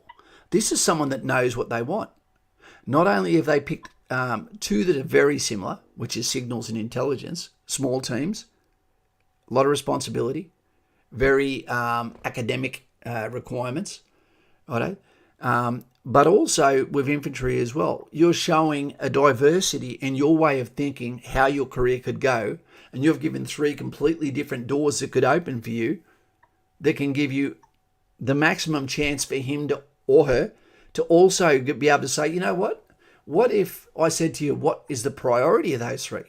This is someone that knows what they want. Not only have they picked two that are very similar, which is signals and intelligence, small teams, a lot of responsibility, very academic requirements, right? But also with infantry as well. You're showing a diversity in your way of thinking how your career could go, and you've given 3 completely different doors that could open for you that can give you the maximum chance for him to or her to also be able to say, you know what? What if I said to you, what is the priority of those 3?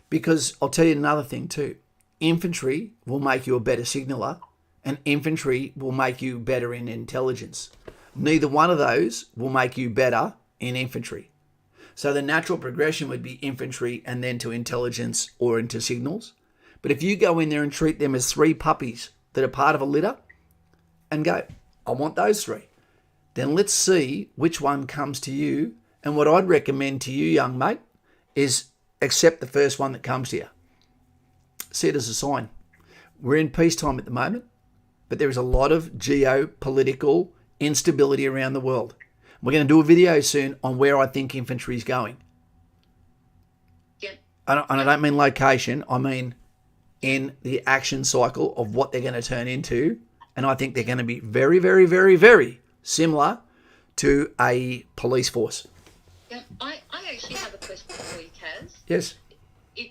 Because I'll tell you another thing too. Infantry will make you a better signaller, and infantry will make you better in intelligence. neither one of those will make you better in infantry. So the natural progression would be infantry and then to intelligence or into signals. But if you go in there and treat them as 3 puppies that are part of a litter and go, I want those 3, then let's see which one comes to you. And what I'd recommend to you, young mate, is accept the first one that comes to you. See it as a sign. We're in peacetime at the moment, but there is a lot of geopolitical instability around the world. We're going to do a video soon on where I think infantry is going. Yep. And I don't mean location. I mean in the action cycle of what they're going to turn into. And I think they're going to be very, very, very, very similar to a police force. Yeah, I actually have a question for you, Kaz. Yes.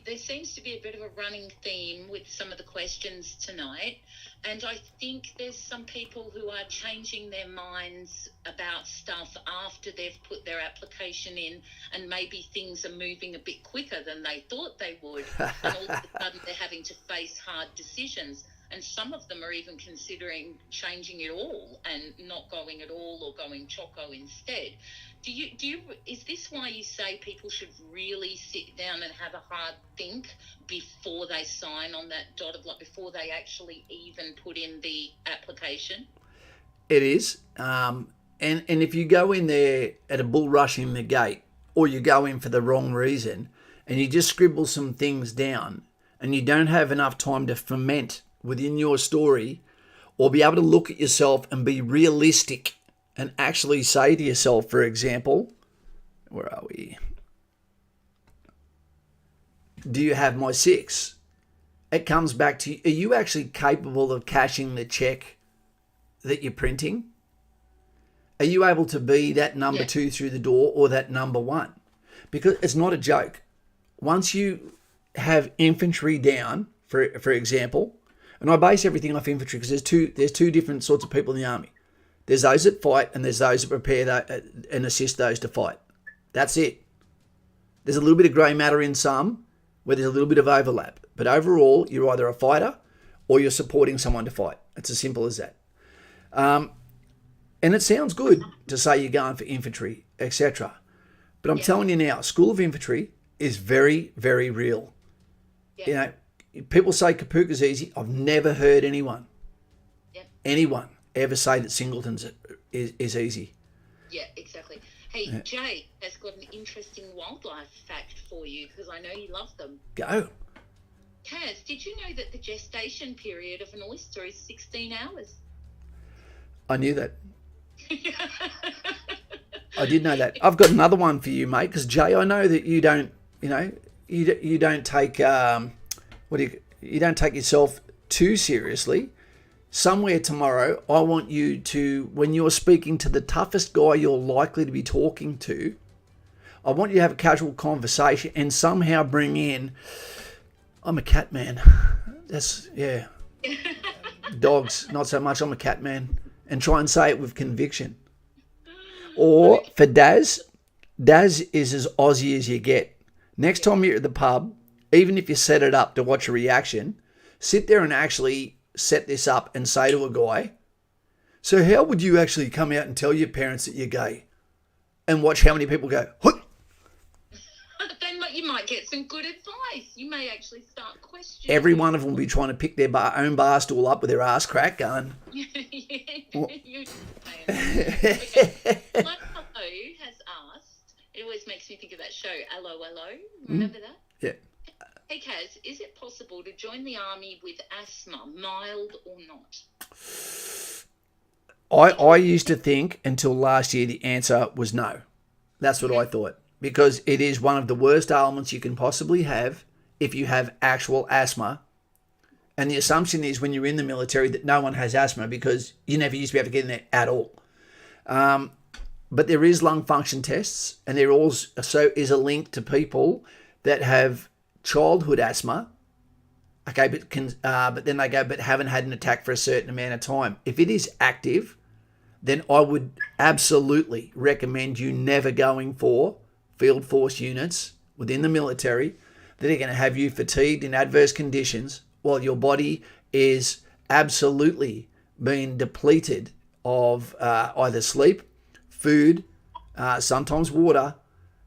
There seems to be a bit of a running theme with some of the questions tonight, and I think there's some people who are changing their minds about stuff after they've put their application in, and maybe things are moving a bit quicker than they thought they would, and all of a sudden they're having to face hard decisions. And some of them are even considering changing it all and not going at all or going choco instead. Is this why you say people should really sit down and have a hard think before they sign on that dotted line, before they actually even put in the application? It is. And if you go in there at a bull rush in the gate, or you go in for the wrong reason and you just scribble some things down and you don't have enough time to ferment within your story or be able to look at yourself and be realistic and actually say to yourself, for example, where are we? Do you have my 6? It comes back to, are you actually capable of cashing the check that you're printing? Are you able to be that number 2 through the door or that number 1? Because it's not a joke. Once you have infantry down, for example, and I base everything off infantry because there's two different sorts of people in the army. There's those that fight and there's those that prepare and assist those to fight. That's it. There's a little bit of grey matter in some where there's a little bit of overlap. But overall, you're either a fighter or you're supporting someone to fight. It's as simple as that. And it sounds good to say you're going for infantry, etc. But I'm telling you now, School of Infantry is very, very real. Yeah. You know, people say Kapuka's easy. I've never heard anyone ever say that Singleton's is easy. Yeah, exactly. Hey, Jay has got an interesting wildlife fact for you because I know you love them. Go. Kaz, did you know that the gestation period of an oyster is 16 hours? I knew that. I did know that. I've got another one for you, mate, because Jay, I know that you don't, you don't take you don't take yourself too seriously. Somewhere tomorrow, I want you to, when you're speaking to the toughest guy you're likely to be talking to, I want you to have a casual conversation and somehow bring in, I'm a cat man. That's, yeah. Dogs, not so much. I'm a cat man. And try and say it with conviction. Or for Daz is as Aussie as you get. Next time you're at the pub, even if you set it up to watch a reaction, sit there and actually set this up and say to a guy, so how would you actually come out and tell your parents that you're gay? And watch how many people go, Hut! Then you might get some good advice. You may actually start questioning. Every one of them will be trying to pick their own bar stool up with their ass crack going. Okay. My hello has asked, it always makes me think of that show, Hello, Hello. Remember that? Yeah. Hey, Kaz, is it possible to join the army with asthma, mild or not? I used to think until last year the answer was no. That's what I thought. Because it is one of the worst ailments you can possibly have if you have actual asthma. And the assumption is when you're in the military that no one has asthma because you never used to be able to get in there at all. But there is lung function tests, and there also is a link to people that have childhood asthma. Okay, but then they go, but haven't had an attack for a certain amount of time. If it is active, then I would absolutely recommend you never going for field force units within the military that are going to have you fatigued in adverse conditions while your body is absolutely being depleted of either sleep, food, sometimes water,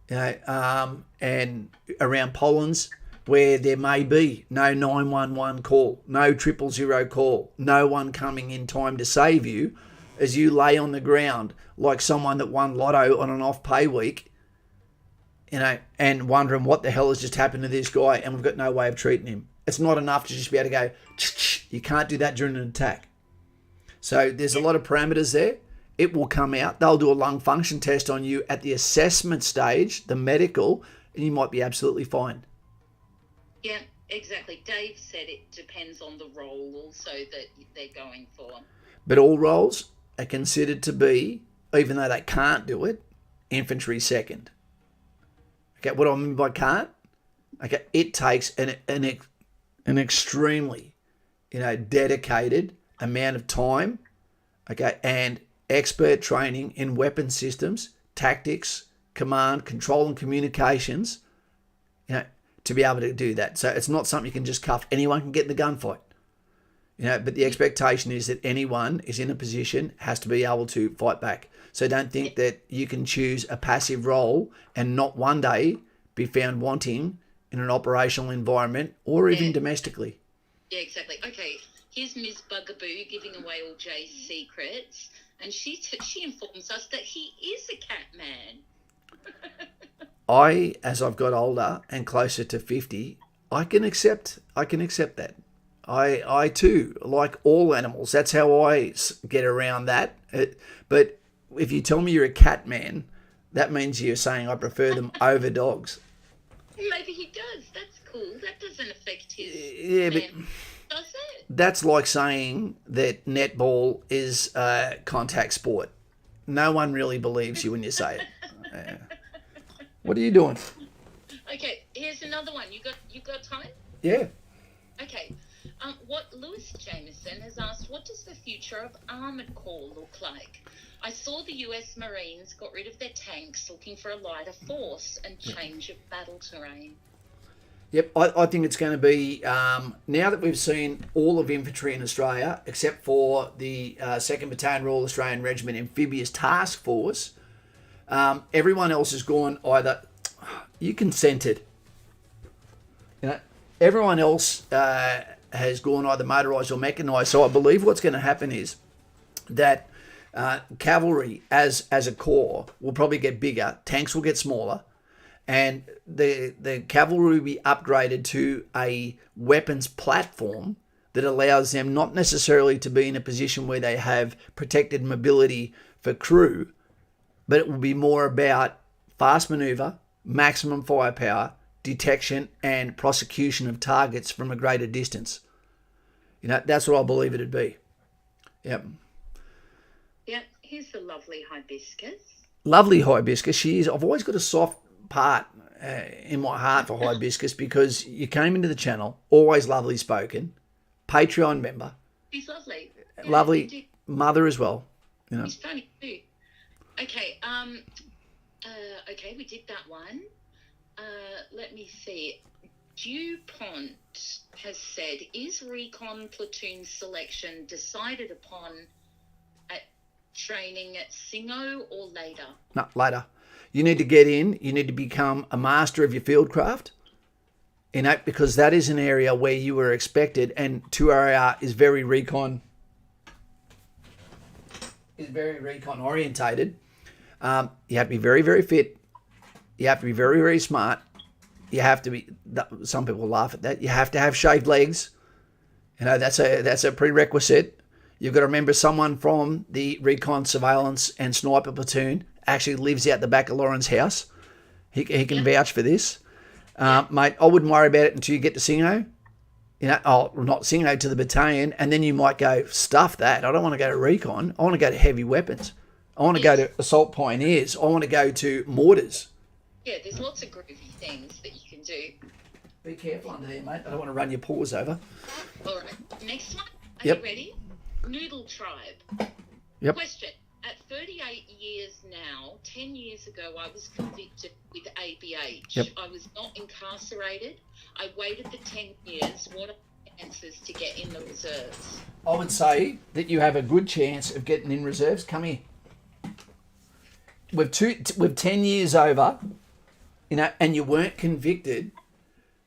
and around pollens where there may be no 911 call, no 000 call, no one coming in time to save you as you lay on the ground like someone that won lotto on an off-pay week, and wondering what the hell has just happened to this guy, and we've got no way of treating him. It's not enough to just be able to go, you can't do that during an attack. So there's a lot of parameters there. It will come out. They'll do a lung function test on you at the assessment stage, the medical, and you might be absolutely fine. Yeah, exactly. Dave said it depends on the role also that they're going for. But all roles are considered to be, even though they can't do it, infantry second. Okay, what do I mean by can't? Okay, it takes an extremely, dedicated amount of time, okay, and expert training in weapon systems, tactics, command, control, and communications, to be able to do that. So it's not something you can just cuff. Anyone can get in the gunfight, but the expectation is that anyone is in a position has to be able to fight back. So don't think that you can choose a passive role and not one day be found wanting in an operational environment or even domestically. Yeah, exactly. Okay, here's Ms. Bugaboo giving away all Jay's secrets, and she informs us that he is a cat man. As I've got older and closer to 50, I can accept that. I too like all animals. That's how I get around that. But if you tell me you're a cat man, that means you're saying I prefer them over dogs. Maybe he does. That's cool. That doesn't affect his. Yeah, but does it? That's like saying that netball is a contact sport. No one really believes you when you say it. What are you doing? Okay, here's another one. You got time? Yeah. Okay. What Lewis Jameson has asked, what does the future of Armored Corps look like? I saw the US Marines got rid of their tanks looking for a lighter force and change of battle terrain. Yep, I think it's going to be, now that we've seen all of infantry in Australia, except for the 2nd Battalion Royal Australian Regiment Amphibious Task Force, everyone else has gone either, you consented, everyone else has gone either motorised or mechanised. So I believe what's going to happen is that cavalry as a corps will probably get bigger, tanks will get smaller, and the cavalry will be upgraded to a weapons platform that allows them not necessarily to be in a position where they have protected mobility for crew, but it will be more about fast manoeuvre, maximum firepower, detection, and prosecution of targets from a greater distance. That's what I believe it'd be. Yep. Yep. Here's the lovely hibiscus. Lovely hibiscus. She is. I've always got a soft part in my heart for hibiscus because you came into the channel, always lovely spoken, Patreon member. She's lovely. Yeah, lovely mother as well. She's funny too. Okay. Okay, we did that one. Let me see. DuPont has said, is recon platoon selection decided upon at training at Singo or later? No, later. You need to get in. You need to become a master of your field craft. Because that is an area where you were expected, and 2RR is very recon orientated. You have to be very, very fit. You have to be very, very smart. You have to be, some people laugh at that, you have to have shaved legs. That's a prerequisite. You've got to remember someone from the recon, surveillance and sniper platoon actually lives out the back of Lauren's house. He can vouch for this. Mate, I wouldn't worry about it until you get to Singo. Not Singo, to the battalion, and then you might go, stuff that. I don't want to go to recon. I want to go to heavy weapons. I want to go to assault pioneers. I want to go to mortars. Yeah, there's lots of groovy things that you can do. Be careful under there, mate. I don't want to run your paws over. All right. Next one. Are Yep. you ready? Noodle Tribe. Yep. Question. At 38 years now, 10 years ago, I was convicted with ABH. Yep. I was not incarcerated. I waited the 10 years. What are my chances to get in the reserves? I would say that you have a good chance of getting in reserves. Come here. With 10 years over, and you weren't convicted,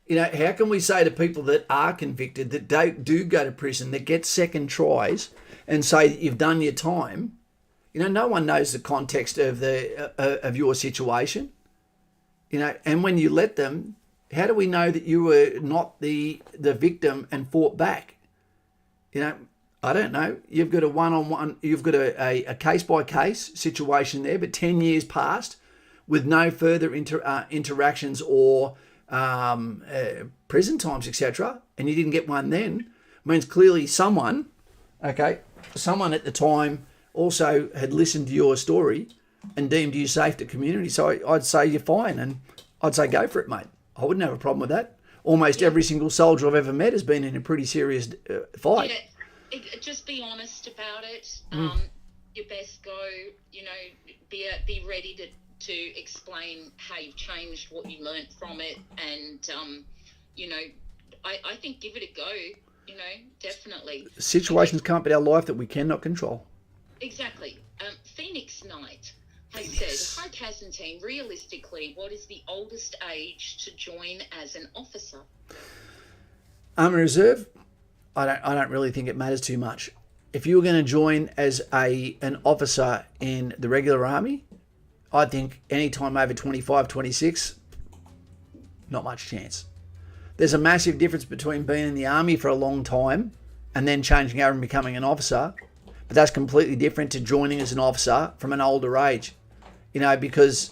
how can we say to people that are convicted, that do go to prison, that get second tries, and say that you've done your time? No one knows the context of of your situation. And when you let them, how do we know that you were not the victim and fought back? I don't know. You've got a one-on-one, you've got a case-by-case situation there, but 10 years passed with no further interactions or prison times, etc., and you didn't get one then, means clearly someone at the time also had listened to your story and deemed you safe to community. So I'd say you're fine, and I'd say go for it, mate. I wouldn't have a problem with that. Almost every single soldier I've ever met has been in a pretty serious fight. Yeah, just be honest about it. Your best go, be ready to explain how you've changed, what you learnt from it, and I think give it a go. Definitely. Situations can't be our life that we cannot control. Exactly. Phoenix Knight has said, "Hi Kaz and team. Realistically, what is the oldest age to join as an officer?" Army Reserve, I don't really think it matters too much. If you were going to join as an officer in the regular army, I think any time over 25, 26, not much chance. There's a massive difference between being in the army for a long time and then changing over and becoming an officer. But that's completely different to joining as an officer from an older age, because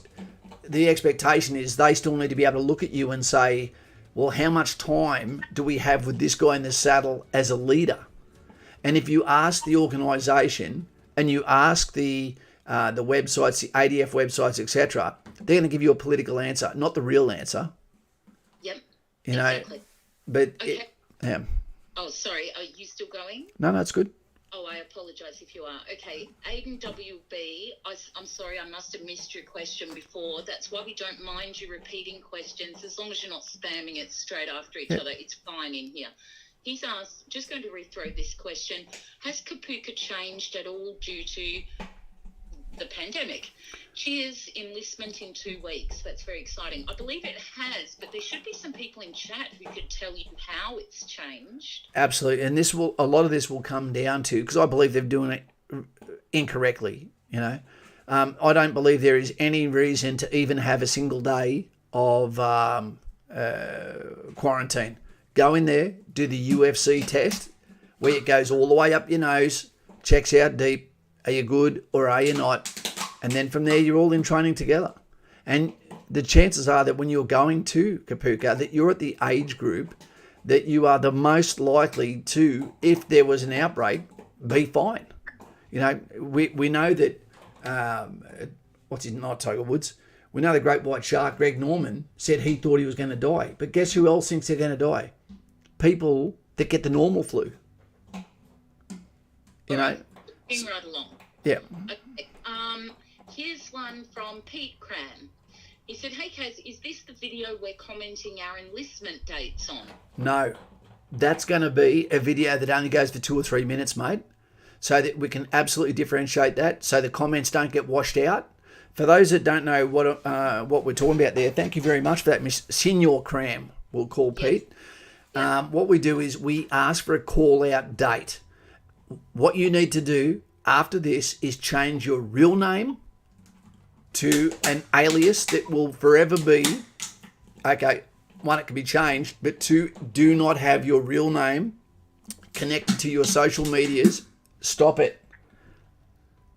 the expectation is they still need to be able to look at you and say, well, how much time do we have with this guy in the saddle as a leader? And if you ask the organisation and you ask the websites, the ADF websites, etc., they're going to give you a political answer, not the real answer. Yep. Exactly. But okay. Yeah. Oh, sorry. Are you still going? No, it's good. Oh, I apologise if you are. Okay, Aiden WB, I'm sorry, I must have missed your question before. That's why we don't mind you repeating questions. As long as you're not spamming it straight after each other, it's fine in here. He's asked, just going to rethrow this question, has Kapuka changed at all due to the pandemic? Cheers, enlistment in 2 weeks. That's very exciting. I believe it has, but there should be some people in chat who could tell you how it's changed. Absolutely, and a lot of this will come down to, because I believe they're doing it incorrectly. I don't believe there is any reason to even have a single day of quarantine. Go in there, do the UFC test, where it goes all the way up your nose, checks out deep. Are you good or are you not? And then from there, you're all in training together. And the chances are that when you're going to Kapuka, that you're at the age group that you are the most likely to, if there was an outbreak, be fine. We know that, not Tiger Woods, we know the great white shark, Greg Norman, said he thought he was going to die. But guess who else thinks they're going to die? People that get the normal flu. Moving right along. Yeah. Okay. Here's one from Pete Cram. He said, "Hey Kaz, is this the video we're commenting our enlistment dates on?" No. That's going to be a video that only goes for 2 or 3 minutes, mate, so that we can absolutely differentiate that, so the comments don't get washed out. For those that don't know what we're talking about there, thank you very much for that, Miss Senior Cram, we'll call Pete. Yes. What we do is we ask for a call-out date. What you need to do after this is change your real name to an alias that will forever be, one, it can be changed, but 2, do not have your real name connected to your social medias. Stop it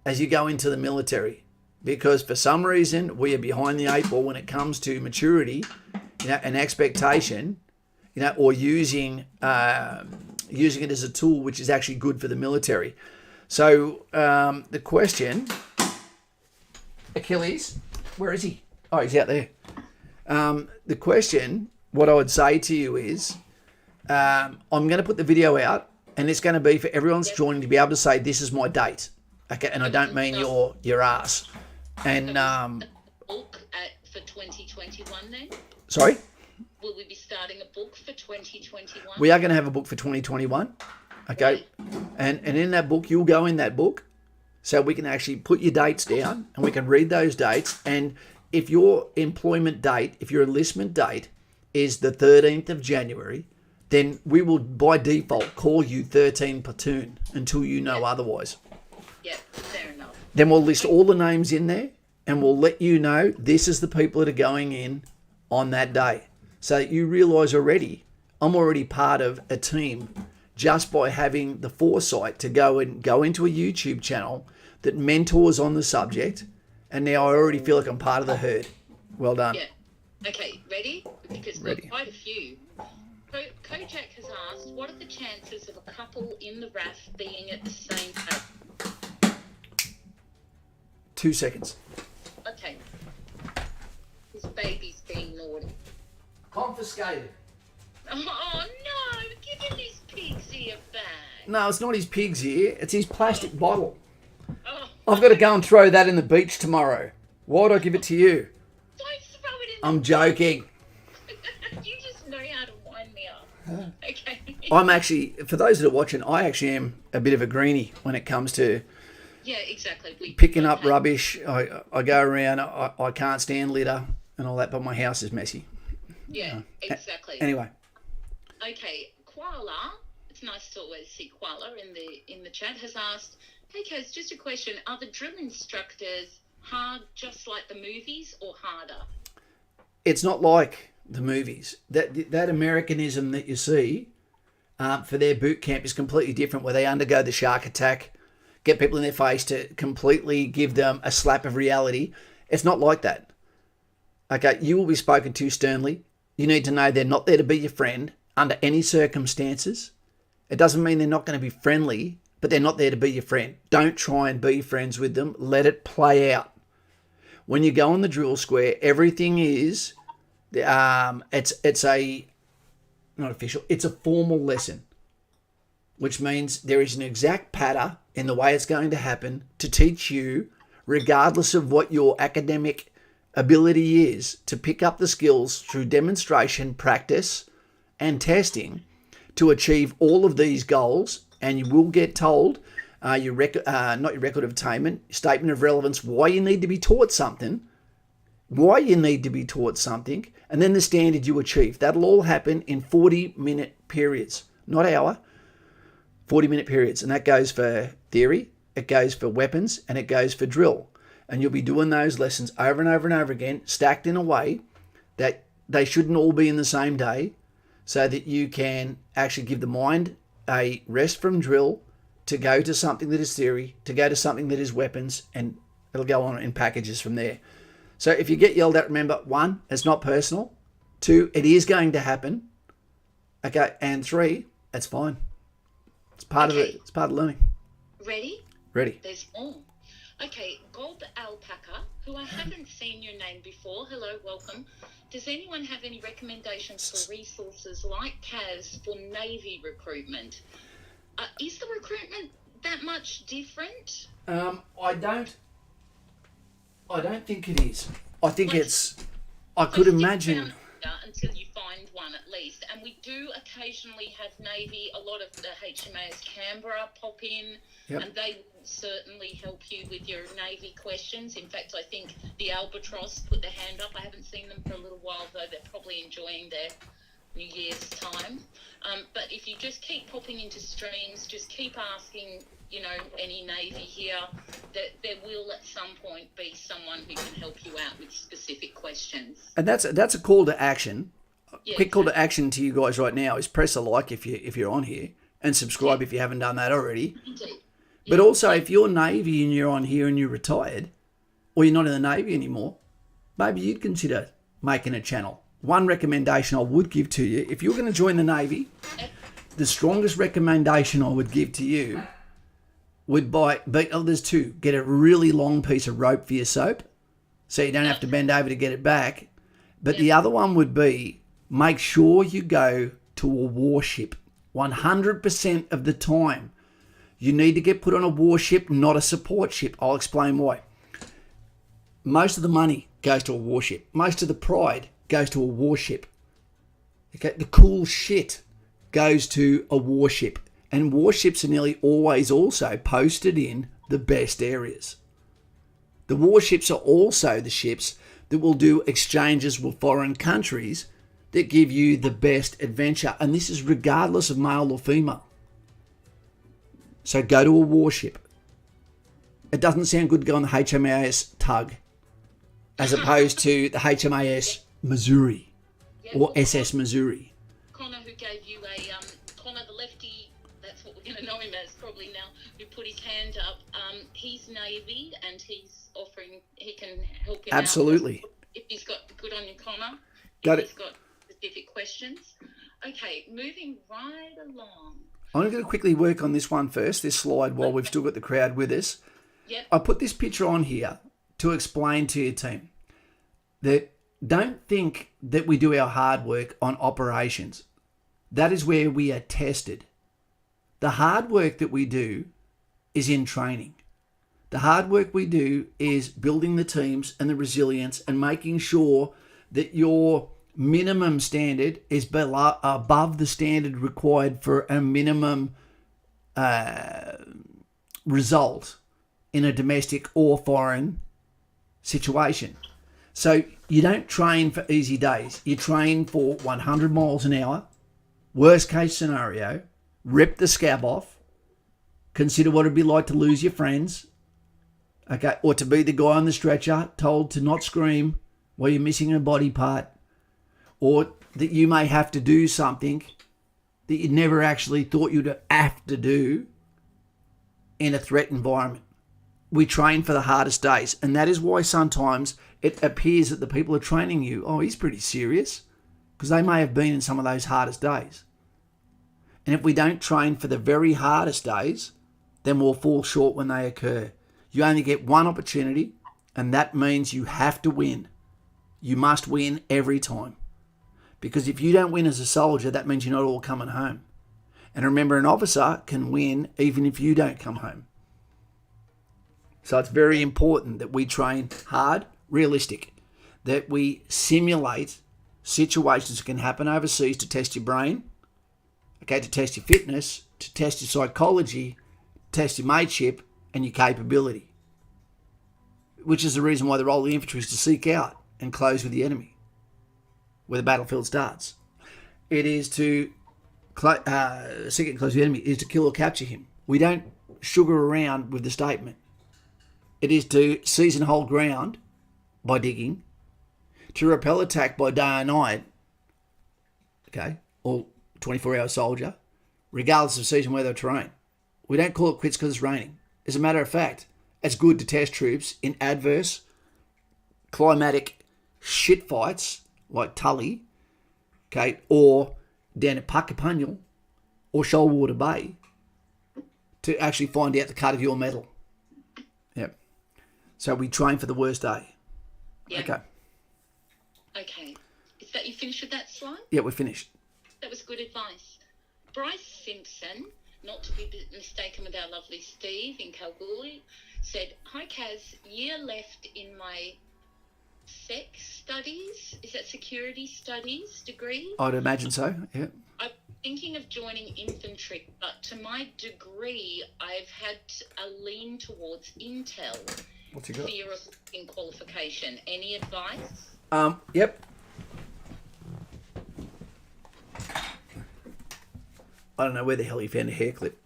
as you go into the military, because for some reason we are behind the 8 ball when it comes to maturity, and expectation, or using it as a tool which is actually good for the military. So the question, Achilles, where is he? Oh, he's out there. The question, what I would say to you is, I'm going to put the video out, and it's going to be for everyone's joining to be able to say, this is my date. Okay, and I don't mean your ass. And for 2021 then? Sorry? will we be starting a book for 2021? We are going to have a book for 2021. Okay. Right. And in that book, you'll go in that book so we can actually put your dates down and we can read those dates. And if your employment date, if your enlistment date is the 13th of January, then we will by default call you 13 Platoon until you know otherwise. Yeah, fair enough. Then we'll list all the names in there and we'll let you know this is the people that are going in on that day. So that you realise already, I'm already part of a team just by having the foresight to go into a YouTube channel that mentors on the subject. And now I already feel like I'm part of the herd. Well done. Yeah. Okay, ready? Because we've got quite a few. Kojak has asked, what are the chances of a couple in the RAF being at the same place? 2 seconds. Okay. His baby's being naughty. Confiscated. Oh no! Give him his pig's ear back. No, it's not his pig's ear. It's his plastic bottle. Oh. I've got to go and throw that in the beach tomorrow. Why would I give it to you? Don't throw it in. I'm joking. You just know how to wind me up. Okay. I'm actually, for those that are watching, I actually am a bit of a greenie when it comes to Exactly. picking up rubbish. I go around, I can't stand litter and all that, but my house is messy. Yeah, exactly. Anyway. Okay, Koala, it's nice to always see Koala in the chat, has asked, hey Kaz, just a question, are the drill instructors hard just like the movies or harder? It's not like the movies. That Americanism that you see for their boot camp is completely different, where they undergo the shark attack, get people in their face to completely give them a slap of reality. It's not like that. Okay, you will be spoken to sternly. You need to know they're not there to be your friend under any circumstances. It doesn't mean they're not going to be friendly, but they're not there to be your friend. Don't try and be friends with them. Let it play out. When you go on the drill square, everything is, it's a, not official, it's a formal lesson, which means there is an exact pattern in the way it's going to happen to teach you, regardless of what your academic ability is, to pick up the skills through demonstration, practice, and testing to achieve all of these goals. And you will get told not your record of attainment, statement of relevance, why you need to be taught something, and then the standard you achieve. That'll all happen in 40-minute periods, not hour, 40-minute periods. And that goes for theory, it goes for weapons, and it goes for drill. And you'll be doing those lessons over and over and over again, stacked in a way that they shouldn't all be in the same day, so that you can actually give the mind a rest from drill to go to something that is theory, to go to something that is weapons, and it'll go on in packages from there. So if you get yelled at, remember, 1, it's not personal. 2, it is going to happen. Okay, and 3, it's fine. It's part of it. It's part of learning. Ready? Ready. There's more. Okay, Gold Alpaca, who I haven't seen your name before. Hello, welcome. Does anyone have any recommendations for resources like Kaz for Navy recruitment? Is the recruitment that much different? I don't think it is. I think I could imagine. Until you find one at least. And we do occasionally have Navy, a lot of the HMAS Canberra pop in, and they will certainly help you with your Navy questions. In fact, I think the Albatross put their hand up. I haven't seen them for a little while, though. They're probably enjoying their New Year's time. But if you just keep popping into streams, just keep asking, any Navy here, that there will at some point be someone who can help you out with specific questions. And that's a call to action. Quick call to action to you guys right now is press a like if you're on here, and subscribe if you haven't done that already. Indeed. But also, if you're Navy and you're on here and you're retired, or you're not in the Navy anymore, maybe you'd consider making a channel. One recommendation I would give to you, if you're going to join the Navy, the strongest recommendation I would give to you would there's 2. Get a really long piece of rope for your soap, so you don't have to bend over to get it back. But the other one would be, make sure you go to a warship 100% of the time. You need to get put on a warship, not a support ship. I'll explain why. Most of the money goes to a warship. Most of the pride goes to a warship. Okay, the cool shit goes to a warship. And warships are nearly always also posted in the best areas. The warships are also the ships that will do exchanges with foreign countries that give you the best adventure. And this is regardless of male or female. So go to a warship. It doesn't sound good to go on the HMAS Tug as opposed to the HMAS Missouri or SS Missouri. Connor, who gave you Connor the Lefty, that's what we're going to know him as probably now, who put his hand up, he's Navy and he's offering, he can help him Absolutely. out. If he's got, good on you, Connor. Got it. He's got specific questions. Okay, moving right along. I'm going to quickly work on this one first, this slide, while we've still got the crowd with us. Yep. I put this picture on here to explain to your team that don't think that we do our hard work on operations. That is where we are tested. The hard work that we do is in training. The hard work we do is building the teams and the resilience and making sure that your minimum standard is above the standard required for a minimum result in a domestic or foreign situation. So you don't train for easy days. You train for 100 miles an hour, worst case scenario, rip the scab off, consider what it'd be like to lose your friends, okay, or to be the guy on the stretcher told to not scream while you're missing a body part, or that you may have to do something that you never actually thought you'd have to do in a threat environment. We train for the hardest days, and that is why sometimes it appears that the people are training you, oh, he's pretty serious, because they may have been in some of those hardest days. And if we don't train for the very hardest days, then we'll fall short when they occur. You only get one opportunity, and that means you have to win. You must win every time. Because if you don't win as a soldier, that means you're not all coming home. And remember, an officer can win even if you don't come home. So it's very important that we train hard, realistic, that we simulate situations that can happen overseas to test your brain, okay, to test your fitness, to test your psychology, test your mateship and your capability, which is the reason why the role of the infantry is to seek out and close with the enemy where the battlefield starts. It is to seek and close with the enemy, is to kill or capture him. We don't sugar around with the statement. It is to seize and hold ground by digging, to repel attack by day or night, okay, or 24-hour soldier, regardless of season, weather, or terrain. We don't call it quits because it's raining. As a matter of fact, it's good to test troops in adverse climatic shit fights like Tully, okay, or down at Puckapunyal or Shoalwater Bay to actually find out the cut of your metal. Yep. So we train for the worst day. Yeah. Okay. Is that you finished with that slide? Yeah, we're finished. That was good advice. Bryce Simpson, not to be mistaken with our lovely Steve in Kalgoorlie, said, "Hi Kaz, year left in my sex studies, is that security studies degree? I'd imagine so, yeah. I'm thinking of joining infantry, but to my degree, I've had a lean towards intel. What's he got? Fear of in qualification. Any advice?" Yep. I don't know where the hell he found a hair clip.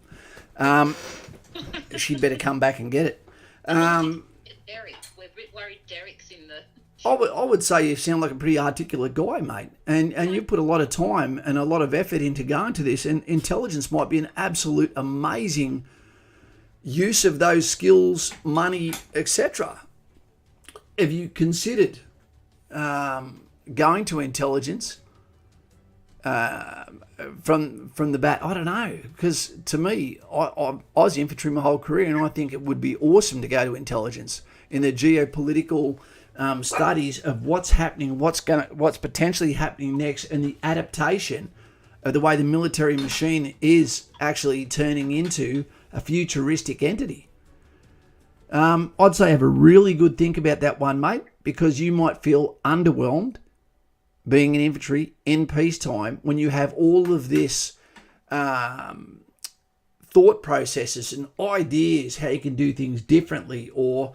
She'd better come back and get it. Derek, we're a bit worried Derek's in the... I would say you sound like a pretty articulate guy, mate. And you put a lot of time and a lot of effort into going to this. And intelligence might be an absolute amazing use of those skills, money, etc. Have you considered going to intelligence from the bat? I don't know, because to me, I was infantry my whole career, and I think it would be awesome to go to intelligence in the geopolitical studies of what's happening, what's potentially happening next, and the adaptation of the way the military machine is actually turning into a futuristic entity. I'd say have a really good think about that one, mate, because you might feel underwhelmed being in infantry in peacetime when you have all of this thought processes and ideas how you can do things differently, or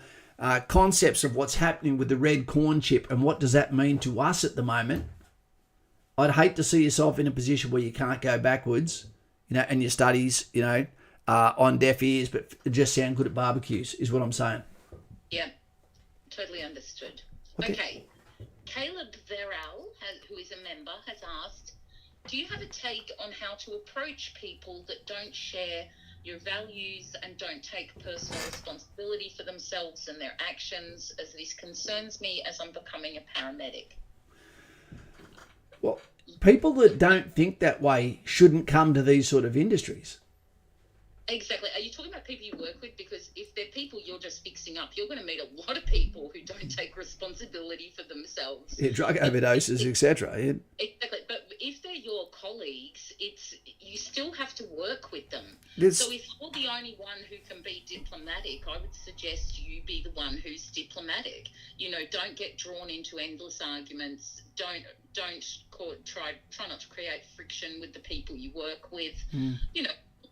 concepts of what's happening with the red corn chip and what does that mean to us at the moment. I'd hate to see yourself in a position where you can't go backwards, and your studies, on deaf ears, but just sound good at barbecues, is what I'm saying. Yeah, totally understood. Okay. Caleb Verrell, who is a member, has asked, do you have a take on how to approach people that don't share your values and don't take personal responsibility for themselves and their actions, as this concerns me as I'm becoming a paramedic? Well, people that don't think that way shouldn't come to these sort of industries. Exactly. Are you talking about people you work with? Because if they're people you're just fixing up, you're going to meet a lot of people who don't take responsibility for themselves. Yeah, drug overdoses, etc. Yeah. Exactly. But if they're your colleagues, you still have to work with them. So if you're the only one who can be diplomatic, I would suggest you be the one who's diplomatic. Don't get drawn into endless arguments. Try not to create friction with the people you work with.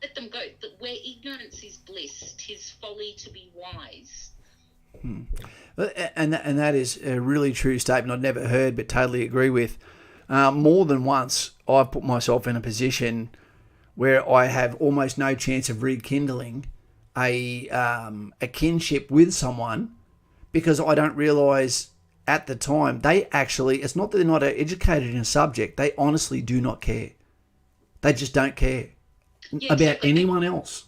Let them go. Where ignorance is bliss, 'tis folly to be wise. And that is a really true statement I'd never heard, but totally agree with. More than once, I've put myself in a position where I have almost no chance of rekindling a kinship with someone because I don't realise at the time it's not that they're not educated in a subject, they honestly do not care. They just don't care about anyone else.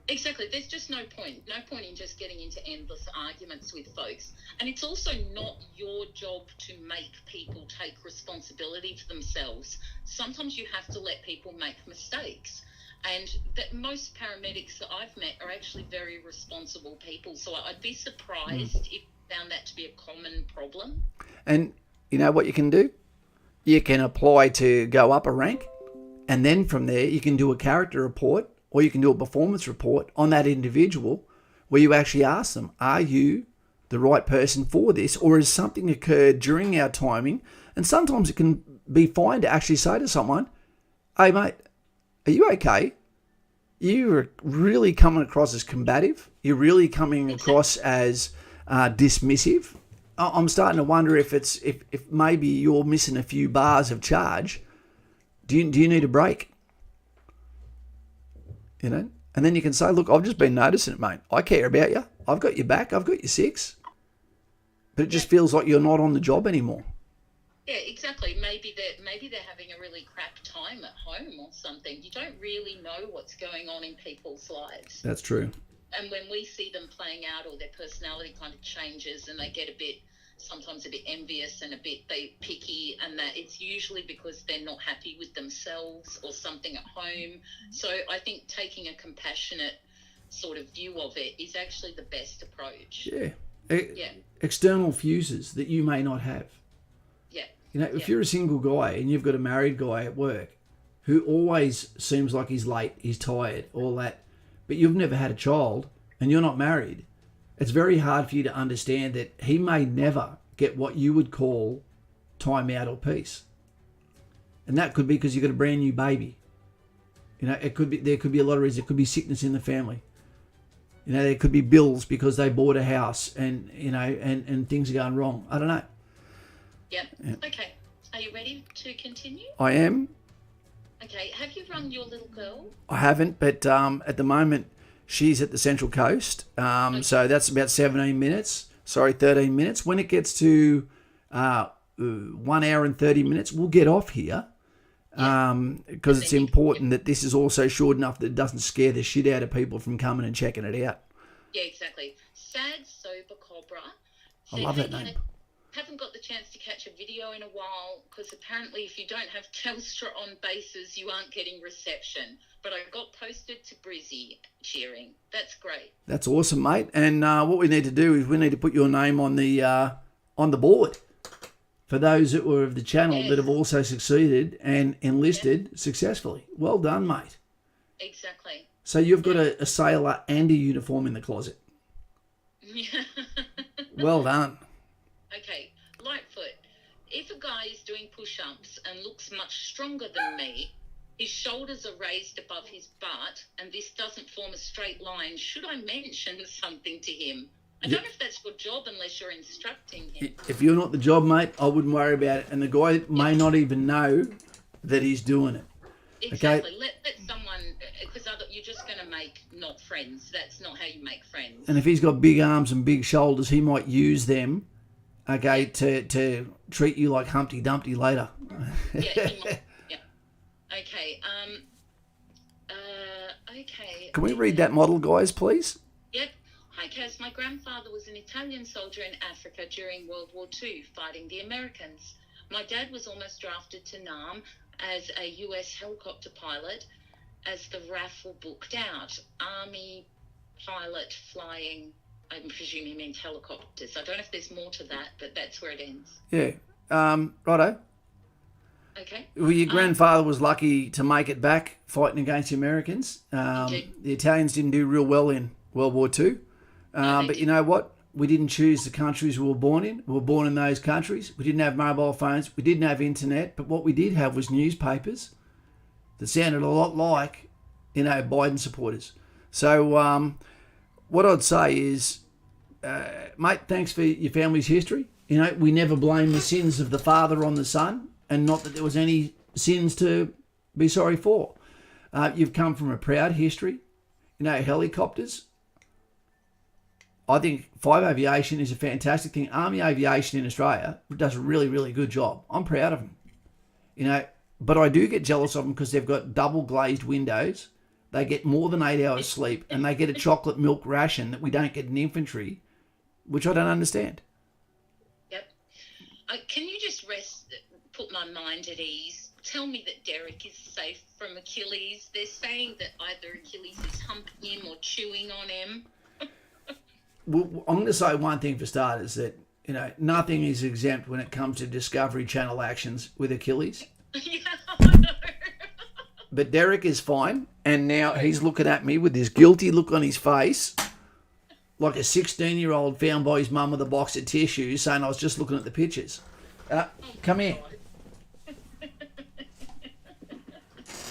Exactly. There's just no point in just getting into endless arguments with folks. And it's also not your job to make people take responsibility for themselves. Sometimes you have to let people make mistakes. And that most paramedics that I've met are actually very responsible people. So I'd be surprised if you found that to be a common problem. And you know what you can do? You can apply to go up a rank. And then from there, you can do a character report or you can do a performance report on that individual where you actually ask them, are you the right person for this? Or has something occurred during our timing? And sometimes it can be fine to actually say to someone, hey, mate, are you okay? You're really coming across as combative. You're really coming across as dismissive. I'm starting to wonder if maybe you're missing a few bars of charge. Do you need a break? And then you can say, look, I've just been noticing it, mate. I care about you. I've got your back. I've got your six. But it just feels like you're not on the job anymore. Yeah, exactly. Maybe they're having a really crap time at home or something. You don't really know what's going on in people's lives. That's true. And when we see them playing out or their personality kind of changes and they get sometimes a bit envious and a bit picky, and that it's usually because they're not happy with themselves or something at home. So I think taking a compassionate sort of view of it is actually the best approach. Yeah. External fuses that you may not have. Yeah. If you're a single guy and you've got a married guy at work who always seems like he's late, he's tired, all that, but you've never had a child and you're not married, it's very hard for you to understand that he may never get what you would call time out or peace. And that could be because you've got a brand new baby. There could be a lot of reasons. It could be sickness in the family. There could be bills because they bought a house and things are going wrong. I don't know. Yeah. Okay. Are you ready to continue? I am. Okay. Have you rung your little girl? I haven't, but at the moment, she's at the Central Coast, so that's about 13 minutes. When it gets to 1 hour and 30 minutes, we'll get off here because it's important that this is also short enough that it doesn't scare the shit out of people from coming and checking it out. Yeah, exactly. Sad Sober Cobra. I love that name. Haven't got the chance to catch a video in a while because apparently if you don't have Telstra on bases, you aren't getting reception. But I got posted to Brizzy cheering. That's great. That's awesome, mate. And what we need to do is we need to put your name on the board for those that were of the channel that have also succeeded and enlisted successfully. Well done, mate. Exactly. So you've got a sailor and a uniform in the closet. Yeah. Well done. Okay, Lightfoot. if a guy is doing push-ups and looks much stronger than me, his shoulders are raised above his butt, and this doesn't form a straight line, should I mention something to him? I don't know if that's your job unless you're instructing him. If you're not the job, mate, I wouldn't worry about it. And the guy may not even know that he's doing it. Exactly. Okay? Let someone, because you're just going to make not friends. That's not how you make friends. And if he's got big arms and big shoulders, he might use them, okay, to treat you like Humpty Dumpty later. Yeah, he might. Yeah. Okay. Okay. Can we read that model, guys, please? Yep. Hi, Kaz. My grandfather was an Italian soldier in Africa during World War II, fighting the Americans. My dad was almost drafted to Nam as a US helicopter pilot as the RAF were booked out. Army pilot flying, I'm presuming he means helicopters. I don't know if there's more to that, but that's where it ends. Yeah. Righto. Okay. Well, your grandfather was lucky to make it back fighting against the Americans. The Italians didn't do real well in World War II. But you know what? We didn't choose the countries we were born in. We were born in those countries. We didn't have mobile phones. We didn't have internet. But what we did have was newspapers that sounded a lot like, Biden supporters. So what I'd say is, mate, thanks for your family's history. We never blame the sins of the father on the son, and not that there was any sins to be sorry for. You've come from a proud history. Helicopters. I think Five Aviation is a fantastic thing. Army Aviation in Australia does a really, really good job. I'm proud of them. But I do get jealous of them because they've got double glazed windows. They get more than 8 hours sleep, and they get a chocolate milk ration that we don't get in infantry, which I don't understand. Yep. Can you just put my mind at ease? Tell me that Derek is safe from Achilles. They're saying that either Achilles is humping him or chewing on him. Well, I'm going to say one thing for starters, that, nothing is exempt when it comes to Discovery Channel actions with Achilles. Yeah, I know. But Derek is fine, and now he's looking at me with this guilty look on his face, like a 16-year-old found by his mum with a box of tissues, saying I was just looking at the pictures. Come here.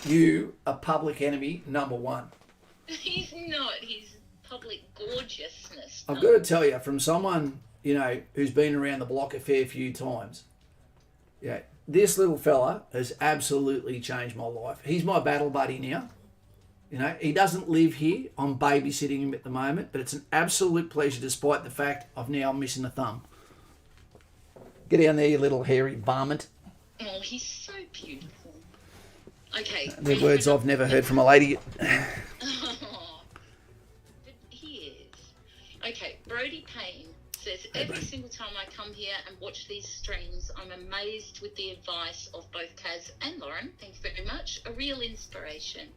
You are public enemy number one. He's not. He's public gorgeousness. I've got to tell you, from someone, who's been around the block a fair few times, this little fella has absolutely changed my life. He's my battle buddy now. He doesn't live here. I'm babysitting him at the moment, but it's an absolute pleasure despite the fact I'm now missing a thumb. Get down there, you little hairy varmint. Oh, he's so beautiful. Okay. They're words I've never heard from a lady. He is. Okay, Brody Payne says, every single time I come here and watch these streams, I'm amazed with the advice of both Kaz and Lauren. Thanks very much. A real inspiration.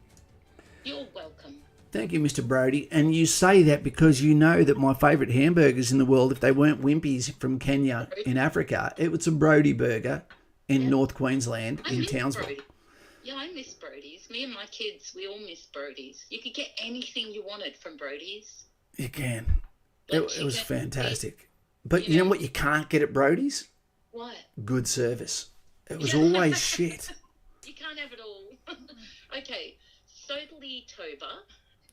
You're welcome. Thank you, Mr. Brody. And you say that because you know that my favourite hamburgers in the world, if they weren't Wimpies from Kenya in Africa, it was a Brody burger in North Queensland in Townsville. Brody. Yeah, I miss Brody's. Me and my kids, we all miss Brody's. You could get anything you wanted from Brody's. You can. It was fantastic. But you know what you can't get at Brody's? What? Good service. It was always shit. You can't have it all. Okay, Sodali Toba,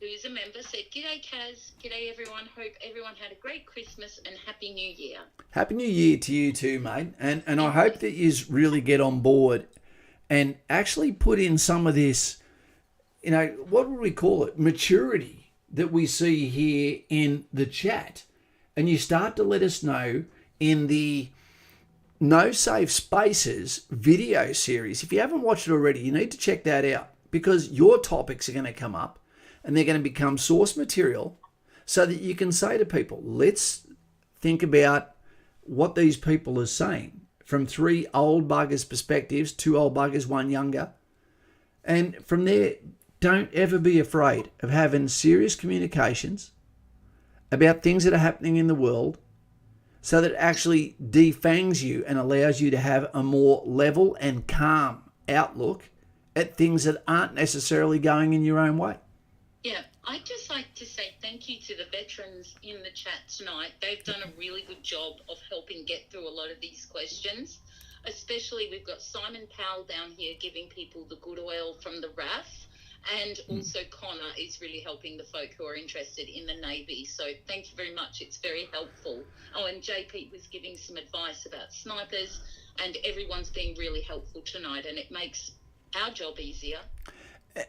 who's a member, said, G'day Kaz, g'day everyone. Hope everyone had a great Christmas and Happy New Year. Happy New Year to you too, mate. And I hope that you really get on board and actually put in some of this, what would we call it? Maturity that we see here in the chat. And you start to let us know in the No Safe Spaces video series. If you haven't watched it already, you need to check that out, because your topics are going to come up and they're going to become source material so that you can say to people, let's think about what these people are saying from 3 old buggers' perspectives, 2 old buggers, 1 younger. And from there, don't ever be afraid of having serious communications about things that are happening in the world so that it actually defangs you and allows you to have a more level and calm outlook at things that aren't necessarily going in your own way. Yeah, I'd just like to say thank you to the veterans in the chat tonight. They've done a really good job of helping get through a lot of these questions. Especially, we've got Simon Powell down here giving people the good oil from the RAF. And also Connor is really helping the folk who are interested in the Navy. So thank you very much. It's very helpful. Oh, and JP was giving some advice about snipers, and everyone's being really helpful tonight, and it makes our job easier.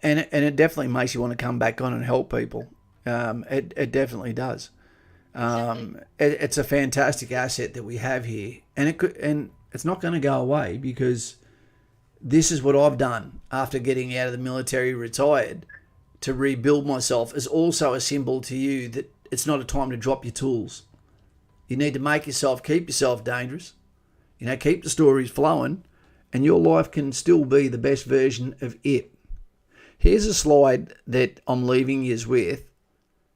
And it definitely makes you want to come back on and help people. It definitely does. It's a fantastic asset that we have here, and it's not going to go away, because this is what I've done after getting out of the military, retired, to rebuild myself, is also a symbol to you that it's not a time to drop your tools. You need to keep yourself dangerous, keep the stories flowing, and your life can still be the best version of it. Here's a slide that I'm leaving you with,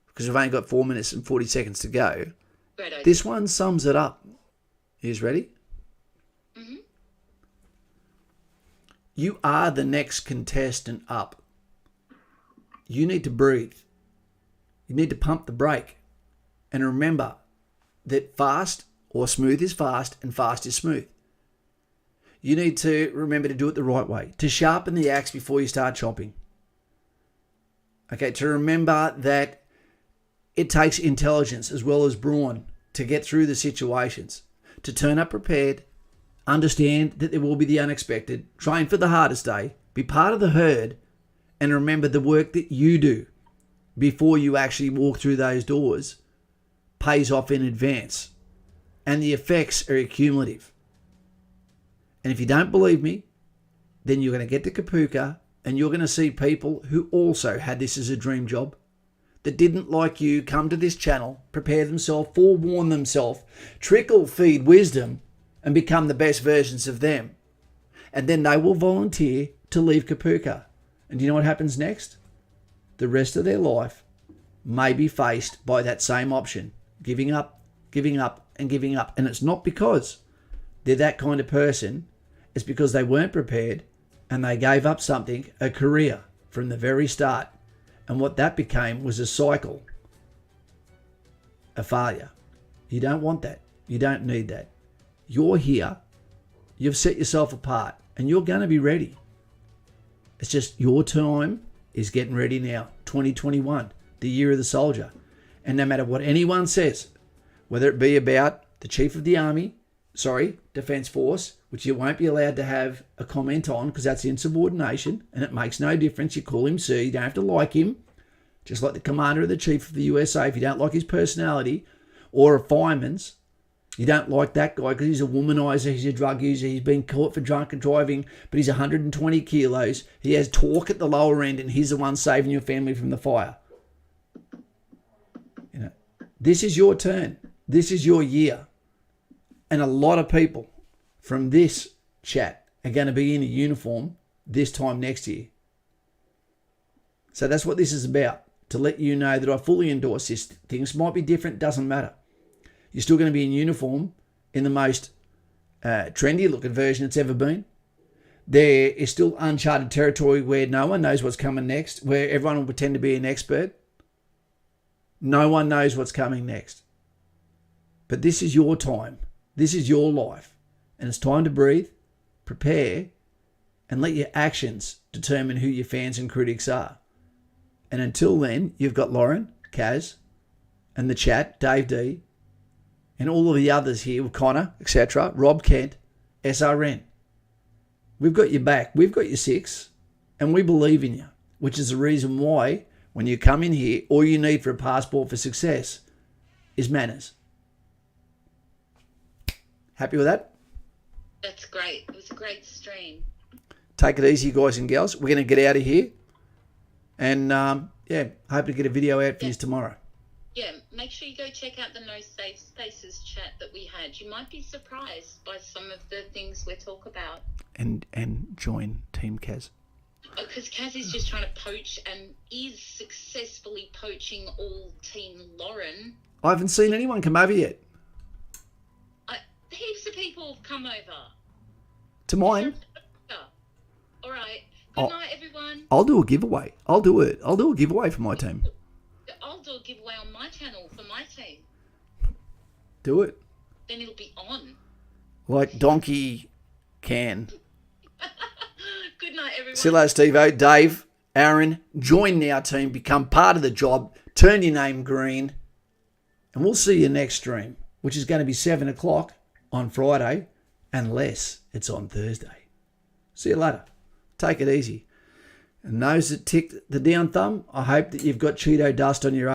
because we've only got 4 minutes and 40 seconds to go. This one sums it up. You ready? Mm-hmm. You are the next contestant up. You need to breathe. You need to pump the brake. And remember that fast or smooth is fast and fast is smooth. You need to remember to do it the right way, to sharpen the axe before you start chopping. Okay, to remember that it takes intelligence as well as brawn to get through the situations, to turn up prepared, understand that there will be the unexpected, train for the hardest day, be part of the herd, and remember the work that you do before you actually walk through those doors pays off in advance. And the effects are cumulative. And if you don't believe me, then you're going to get to Kapuka and you're going to see people who also had this as a dream job, that didn't, like you, come to this channel, prepare themselves, forewarn themselves, trickle feed wisdom, and become the best versions of them. And then they will volunteer to leave Kapuka. And do you know what happens next? The rest of their life may be faced by that same option, giving up, and giving up. And it's not because they're that kind of person. It's because they weren't prepared and they gave up something, a career, from the very start. And what that became was a cycle, a failure. You don't want that. You don't need that. You're here. You've set yourself apart and you're going to be ready. It's just your time is getting ready now. 2021, the year of the soldier. And no matter what anyone says, whether it be about the Chief of the Army, Defence Force, which you won't be allowed to have a comment on because that's insubordination and it makes no difference. You call him sir, you don't have to like him. Just like the Commander of the Chief of the USA, if you don't like his personality, or a fireman's, you don't like that guy because he's a womanizer, he's a drug user, he's been caught for drunken driving, but he's 120 kilos, he has torque at the lower end, and he's the one saving your family from the fire. This is your turn. This is your year. And a lot of people from this chat are going to be in a uniform this time next year. So that's what this is about, to let you know that I fully endorse this. Things might be different, doesn't matter. You're still going to be in uniform in the most trendy looking version it's ever been. There is still uncharted territory where no one knows what's coming next, where everyone will pretend to be an expert. No one knows what's coming next. But this is your time. This is your life. And it's time to breathe, prepare, and let your actions determine who your fans and critics are. And until then, you've got Lauren, Kaz, and the chat, Dave D, and all of the others here with Connor, etc., Rob Kent, SRN. We've got your back. We've got your six, and we believe in you, which is the reason why when you come in here, all you need for a passport for success is manners. Happy with that? That's great. It was a great stream. Take it easy, guys and gals. We're going to get out of here. And, hope to get a video out for you tomorrow. Yeah, make sure you go check out the No Safe Spaces chat that we had. You might be surprised by some of the things we talk about. And join Team Kaz. Because Kaz is just trying to poach and is successfully poaching all Team Lauren. I haven't seen anyone come over yet. Heaps of people have come over. To mine? All right. Good night, everyone. I'll do a giveaway. I'll do a giveaway for my team. I'll do a giveaway on my channel for my team. Do it. Then it'll be on. Like Donkey can. Good night, everyone. See you later, Steve-O. Dave, Aaron, join our team, become part of the job, turn your name green, and we'll see you next stream, which is going to be 7 o'clock on Friday, unless it's on Thursday. See you later. Take it easy. And those that ticked the down thumb, I hope that you've got Cheeto dust on your